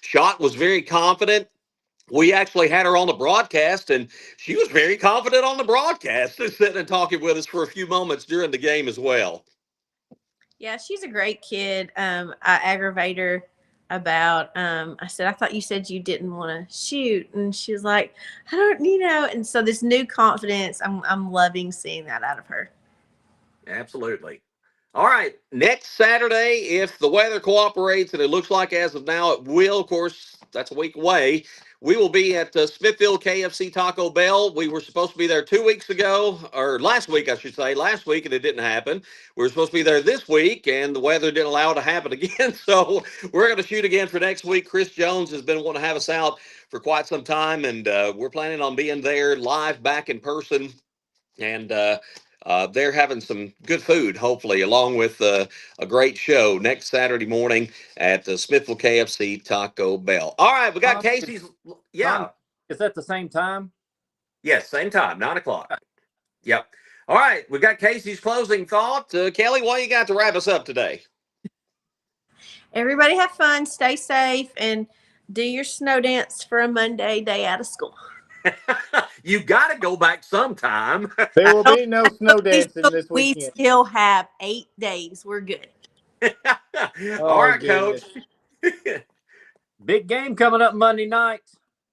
Shot was very confident. We actually had her on the broadcast, and she was very confident on the broadcast, sitting and talking with us for a few moments during the game as well. Yeah, she's a great kid. I aggravate her about I said, I thought you said you didn't want to shoot, and she was like, I don't, and so this new confidence, I'm loving seeing that out of her. Absolutely. All right, next Saturday, if the weather cooperates, and it looks like as of now it will, of course, that's a week away, we will be at Smithfield KFC Taco Bell. We were supposed to be there 2 weeks ago, or last week, I should say, and it didn't happen. We were supposed to be there this week, and the weather didn't allow it to happen again, so we're going to shoot again for next week. Chris Jones has been wanting to have us out for quite some time, and we're planning on being there live back in person, and they're having some good food, hopefully, along with a great show next Saturday morning at the Smithville KFC Taco Bell. All right, we got Casey's. Yeah. Is that the same time? Yes, same time, 9 o'clock. Yep. All right, we got Casey's closing thought. Kelly, what you got to wrap us up today? Everybody have fun, stay safe, and do your snow dance for a Monday day out of school. You got to go back sometime. There will be no snow dancing this weekend. We still have 8 days. We're good. All right, goodness. Coach. Big game coming up Monday night.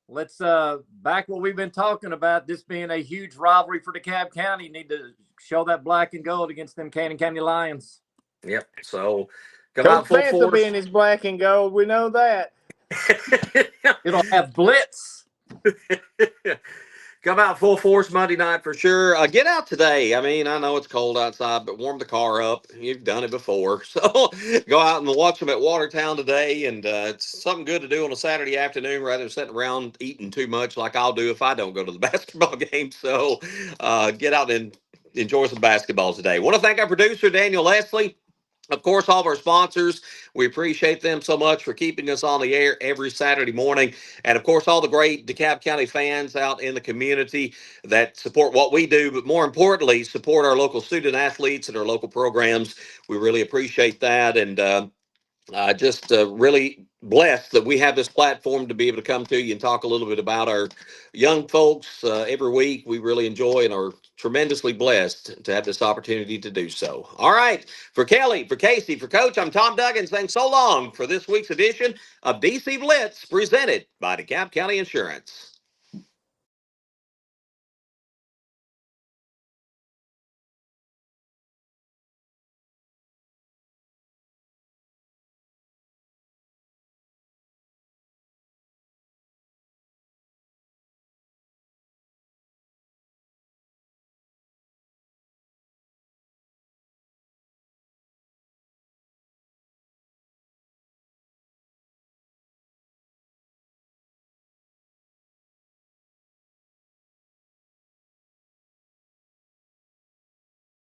Let's back what we've been talking about. This being a huge rivalry for DeKalb County. Need to show that black and gold against them Cannon County Lions. Yep. So come out full force. Will be in his black and gold. We know that. It'll have Blitz. Come out full force Monday night for sure. Get out today. I mean, I know it's cold outside, but warm the car up. You've done it before. So go out and watch them at Watertown today. And it's something good to do on a Saturday afternoon rather than sitting around eating too much like I'll do if I don't go to the basketball game. So get out and enjoy some basketball today. Want to thank our producer, Daniel Leslie. Of course, all of our sponsors, we appreciate them so much for keeping us on the air every Saturday morning. And, of course, all the great DeKalb County fans out in the community that support what we do, but more importantly, support our local student athletes and our local programs. We really appreciate that. And just really blessed that we have this platform to be able to come to you and talk a little bit about our young folks every week. We really enjoy and are tremendously blessed to have this opportunity to do so. All right. For Kelly, for Casey, for Coach, I'm Tom Duggan saying so long for this week's edition of DC Blitz presented by DeKalb County Insurance.